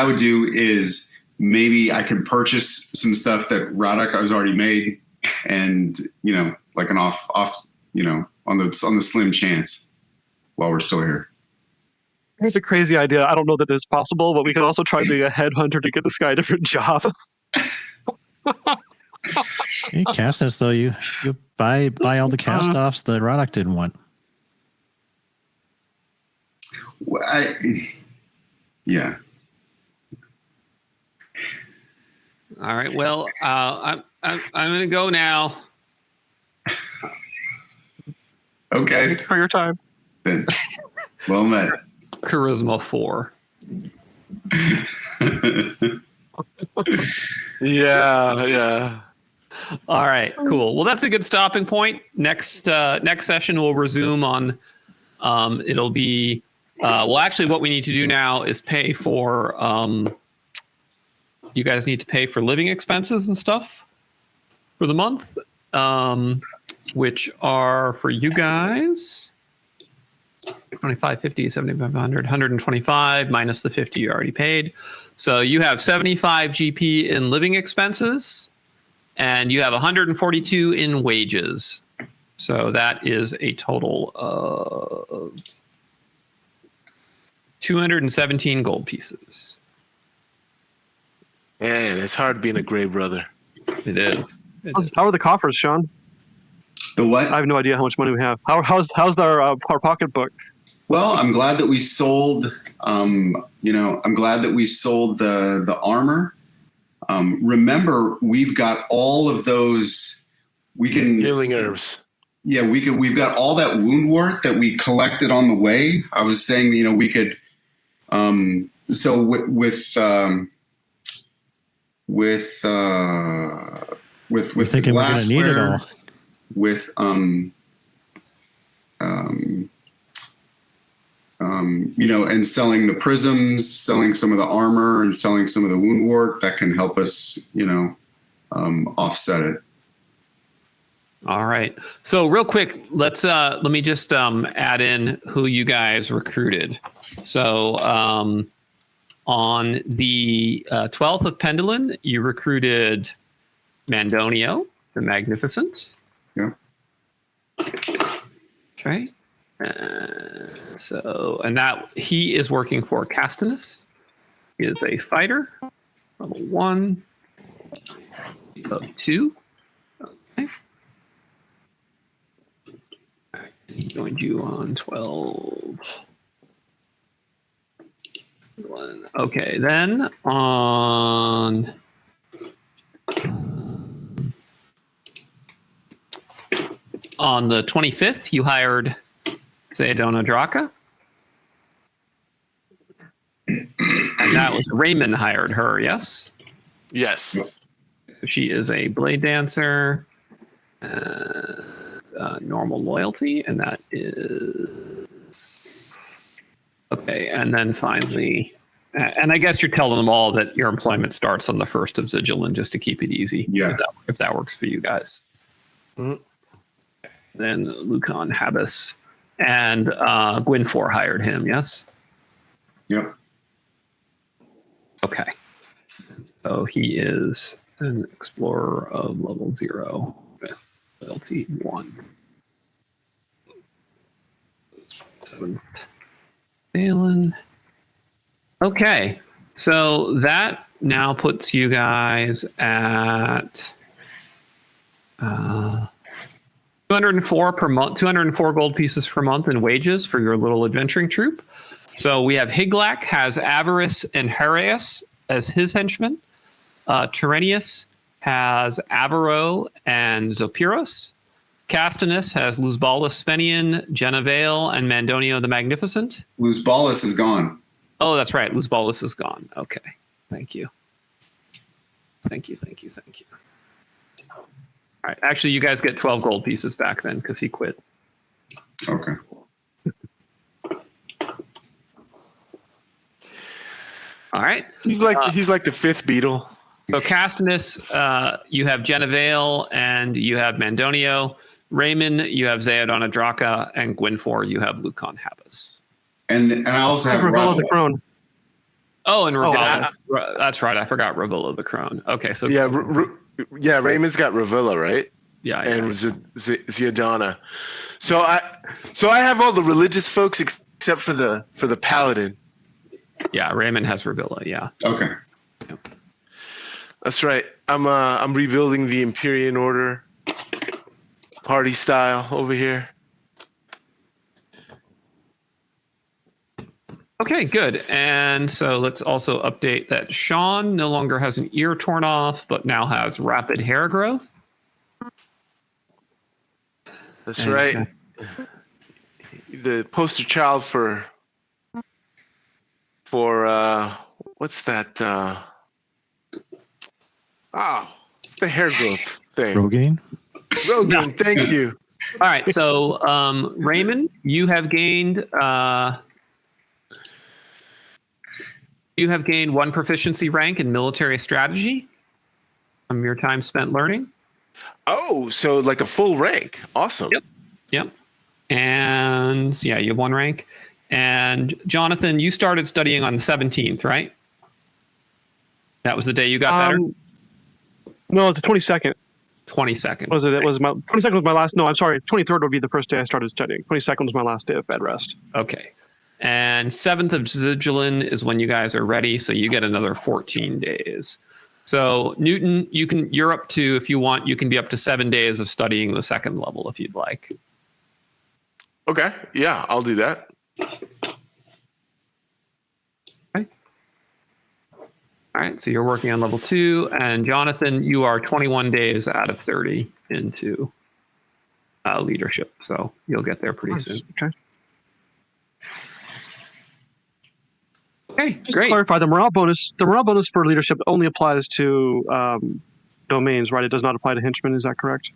would do is maybe I could purchase some stuff that Rodok has already made, and like an off on the slim chance while we're still here. Here's a crazy idea. I don't know that it's possible, but we could also try being a headhunter to get this guy a different job. Hey, Castinus, though, you buy all the cast-offs that Rodok didn't want. Yeah. All right. Well, I'm going to go now. Okay. Thanks for your time. Then, well met. Charisma 4. Yeah. All right, cool. Well, that's a good stopping point. Next session we'll resume on. It'll be actually, what we need to do now is pay for. You guys need to pay for living expenses and stuff for the month, which are for you guys. 25, 50, 7,500, 125 minus the 50 you already paid. So you have 75 GP in living expenses, and you have 142 in wages. So that is a total of 217 gold pieces. Man, it's hard being a Grey Brother. It is. How are the coffers, Sean? The what? I have no idea how much money we have. How's our pocketbook? Well, I'm glad that we sold. I'm glad that we sold the armor. Remember, we've got all of those. We can Healing herbs. Yeah, we've got all that wound wort that we collected on the way. I was saying, we could. So with We're thinking we're going to need it all. With and selling the prisms, selling some of the armor, and selling some of the wound wort, that can help us, offset it. All right. So real quick, let me just add in who you guys recruited. So on the 12th of Pendulin, you recruited Mandonio, the Magnificent. Yeah. Okay. And that he is working for Castinus. He is a fighter, level 1, level 2. Okay. All right. He joined you on 12. Okay, then on the 25th, you hired Zayadona Draka. And that was Raymond hired her, yes? Yes. She is a blade dancer, normal loyalty, and that is... Okay, and then finally... And I guess you're telling them all that your employment starts on the 1st of Zigilin, just to keep it easy. Yeah. If that works for you guys. Mm-hmm. Then Lucan Habas and Gwynfor hired him, yes? Yep. Okay. So he is an explorer of level 0 with loyalty 1. 7th. Balin. Okay. So that now puts you guys at 204 per month, 204 gold pieces per month in wages for your little adventuring troop. So we have Higlak has Avarice and Heraeus as his henchmen. Tyrenius has Avaro and Zopiros. Castinus has Luzbalus Spenian, Genevale, and Mandonio the Magnificent. Luzbalus is gone. Oh, that's right. Luzbalus is gone. Okay. Thank you. Thank you. All right. Actually, you guys get 12 gold pieces back then because he quit. Okay. All right. He's like the 5th beetle. So Castinus, you have Genevale and you have Mandonio. Raymond, you have Zayadona Draka, and Gwynfor, you have Lucan Habas. And I also have Ravilla the Crone. Oh, and Ravilla. That's right. I forgot Ravilla the Crone. Okay, so yeah, Raymond's got Ravilla, right? Yeah, and Ziadana. So I have all the religious folks except for the paladin. Yeah, Raymond has Ravilla. Yeah. Okay. Yep. That's right. I'm rebuilding the Imperial order, party style over here. Okay, good. And so let's also update that Sean no longer has an ear torn off, but now has rapid hair growth. That's right. The poster child for what's that? It's the hair growth thing. Rogaine? Rogaine, thank you. All right, so Raymond, you have gained 1 proficiency rank in military strategy from your time spent learning. Oh, so like a full rank. Awesome. Yep. And yeah, you have 1 rank. And Jonathan, you started studying on the 17th, right? That was the day you got better? No, it's the 22nd. 22nd. Was it? It was my 22nd was my last. No, I'm sorry. 23rd would be the first day I started studying. 22nd was my last day of bed rest. Okay. And 7th of Zigilin is when you guys are ready, so you get another 14 days. So Newton, you're up to, if you want, you can be up to 7 days of studying the second level if you'd like. Okay. Yeah, I'll do that. Okay. All right. So you're working on level 2, and Jonathan, you are 21 days out of 30 into leadership. So you'll get there pretty soon. Okay. Okay, Just great. to clarify, the morale bonus for leadership only applies to domains, right? It does not apply to henchmen. Is that correct?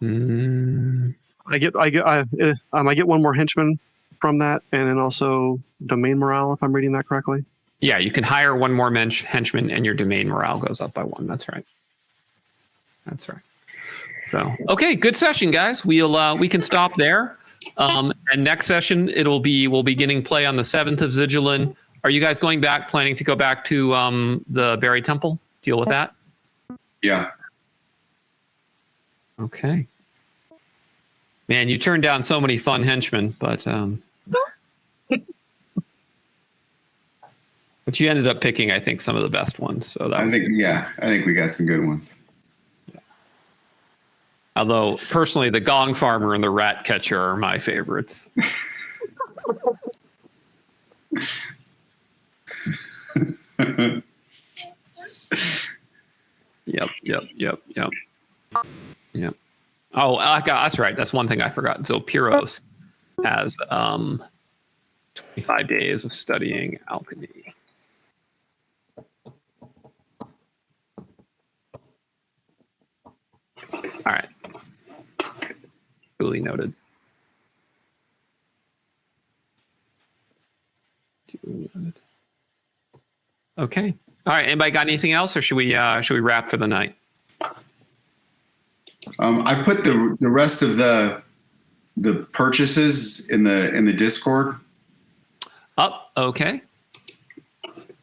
I get one more henchman from that, and then also domain morale, if I'm reading that correctly. Yeah, you can hire one more henchman, and your domain morale goes up by 1. That's right. That's right. So, okay, good session, guys. We can stop there. And next session, we'll be beginning play on the 7th of Zigilin. Are you guys planning to go back to the Buried Temple? Deal with that? Yeah. Okay. Man, you turned down so many fun henchmen, but but you ended up picking, I think, some of the best ones. So that I think we got some good ones. Although, personally, the Gong Farmer and the Rat Catcher are my favorites. Yep. Oh, that's right. That's one thing I forgot. Zopiros has 25 days of studying alchemy. All right. Duly noted. Okay. All right. Anybody got anything else, or should we wrap for the night? I put the rest of the purchases in the Discord. Up. Okay.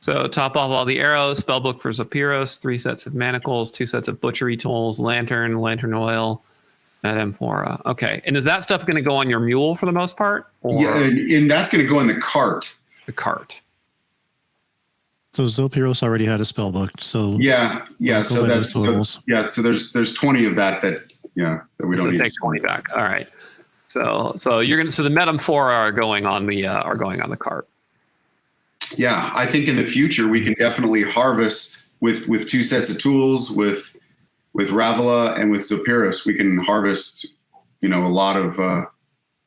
So top off all the arrows, spellbook for Zopiros, 3 sets of manacles, 2 sets of butchery tools, lantern oil, that amphora. Okay. And is that stuff going to go on your mule for the most part? Or Yeah, and that's going to go in the cart. the cart? So Zopiros already had a spell book. So Yeah. So that's so there's 20 of that we don't need. Take 20 back. All right. So the metamphora are going on the cart. Yeah, I think in the future we can definitely harvest with 2 sets of tools with Ravela and with Zopiros. We can harvest, a lot of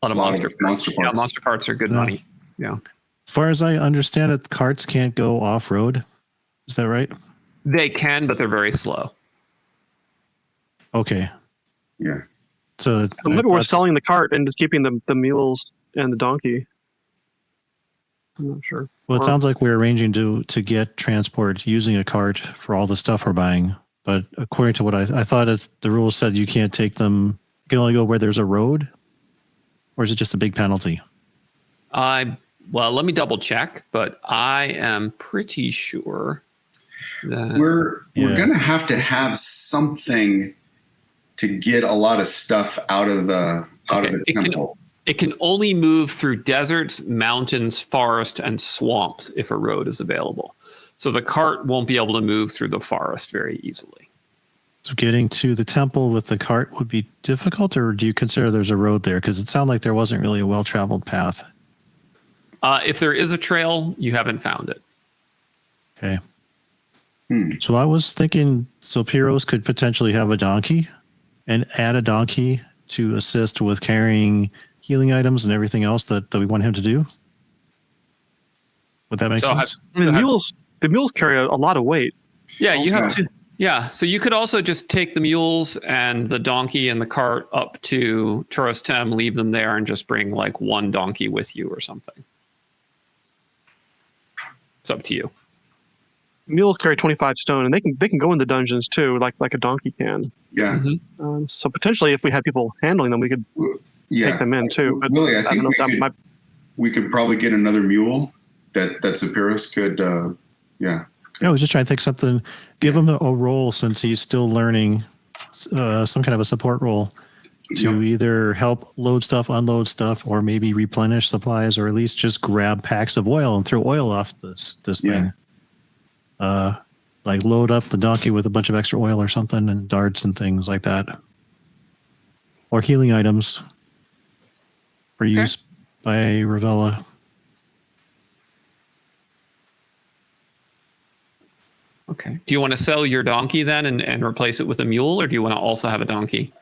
monster parts. Yeah, monster parts are good money. Yeah. as far as I understand it, carts can't go off road. Is that right? They can, but they're very slow. Okay. Yeah. So maybe we're selling the cart and just keeping the mules and the donkey. I'm not sure. Well, it sounds like we're arranging to get transport using a cart for all the stuff we're buying. But according to what I thought, the rules said you can't take them. You can only go where there's a road, or is it just a big penalty? Well, let me double check, but I am pretty sure that We're gonna have to have something to get a lot of stuff out of the temple. It can only move through deserts, mountains, forest, and swamps if a road is available. So the cart won't be able to move through the forest very easily. So getting to the temple with the cart would be difficult, or do you consider there's a road there? Because it sounded like there wasn't really a well-traveled path. If there is a trail, you haven't found it. Okay. So I was thinking Zopiros could potentially have a donkey and add a donkey to assist with carrying healing items and everything else that we want him to do. Would that make sense? The mules carry a lot of weight. Yeah, you have to. Yeah, so you could also just take the mules and the donkey and the cart up to Turistem, leave them there, and just bring like one donkey with you or something. It's up to you. Mules carry 25 stone, and they can go in the dungeons too, like a donkey can. Yeah. So potentially, if we had people handling them, we could take them in too. But Willie, I think we could probably get another mule that Zopiros Yeah. I was just trying to think something. Give him a role since he's still learning, some kind of a support role to either help load stuff, unload stuff, or maybe replenish supplies, or at least just grab packs of oil and throw oil off this thing. Like load up the donkey with a bunch of extra oil or something, and darts and things like that, or healing items for use by Ravella. Okay. Do you want to sell your donkey then and replace it with a mule, or do you want to also have a donkey?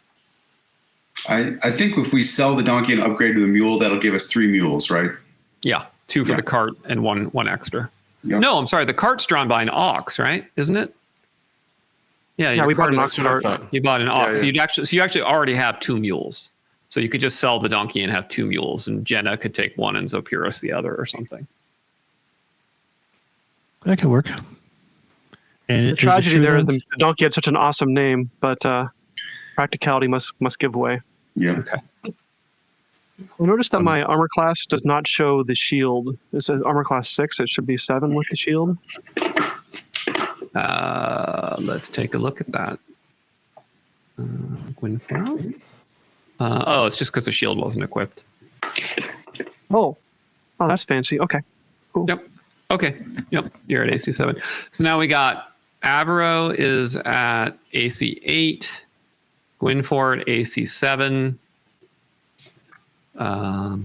I think if we sell the donkey and upgrade to the mule, that'll give us 3 mules, right? Yeah, 2 for the cart and one extra. Yep. No, I'm sorry. The cart's drawn by an ox, right? Isn't it? Yeah, we bought an ox That's what I cart. thought. You bought an ox. Yeah. So you actually already have 2 mules. So you could just sell the donkey and have 2 mules, and Jenna could take one and Zopyrus the other or something. That could work. And The tragedy there is the donkey had such an awesome name, but practicality must give way. Yeah. Okay. I noticed that my armor class does not show the shield. It says armor class 6. It should be 7 with the shield. Let's take a look at that. Gwynfor? It's just because the shield wasn't equipped. Oh, that's fancy. Okay, cool. Yep. Okay. Yep. You're at AC 7. So now we got Avro is at AC 8. Gwynfor at AC 7. Yeah,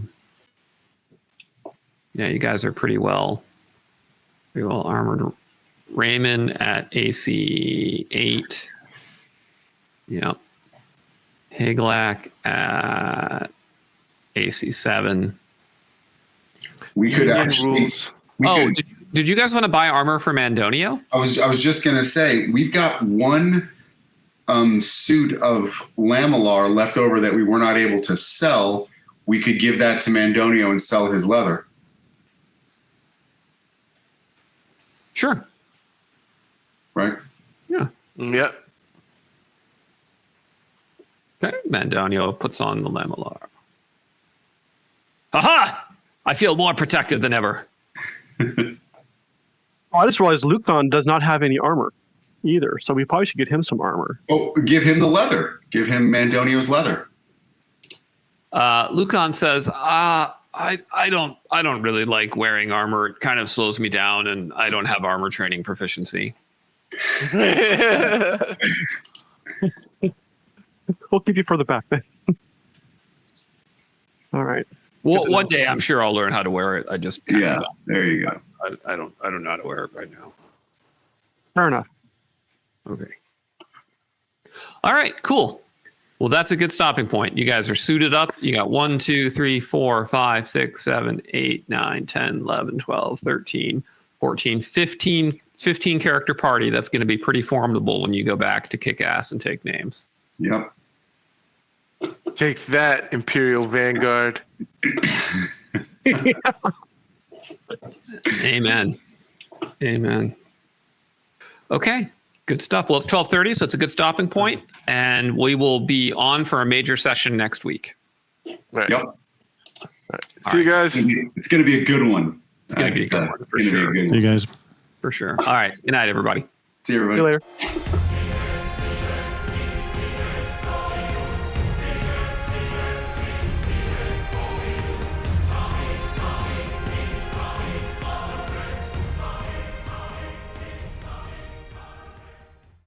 you guys are pretty well armored. Raymond at AC 8. Yep. Higlak at AC 7. We could Union actually. rules. Did you guys want to buy armor for Mandonio? I was just gonna say we've got one suit of Lamellar left over that we were not able to sell. We could give that to Mandonio and sell his leather. Sure. Right? Yeah. Yep. Okay. Mandonio puts on the Lamellar. Aha! I feel more protected than ever. Oh, I just realized Lucan does not have any armor either, so we probably should get him some armor. Oh, give him the leather. Give him Mandonio's leather. Lucan says, I don't really like wearing armor. It kind of slows me down, and I don't have armor training proficiency. We'll keep you further back then. All right. Well, one day I'm sure I'll learn how to wear it. I just There you go. I don't know how to wear it right now. Fair enough. Okay. All right, cool. Well, that's a good stopping point. You guys are suited up. You got 1, 2, 3, 4, 5, 6, 7, 8, 9, 10, 11, 12, 13, 14, 15 character party. That's going to be pretty formidable when you go back to kick ass and take names. Yep. Take that, Imperial Vanguard. Amen. Amen. Okay, good stuff. Well, it's 12:30, so it's a good stopping point, and we will be on for a major session next week. Right. Yep. Right. See you guys. It's going to be a good one. It's going to be a good one, for It's gonna sure. be a good See you one. guys. For sure. All right. Good night, everybody. See you, See everybody. you later.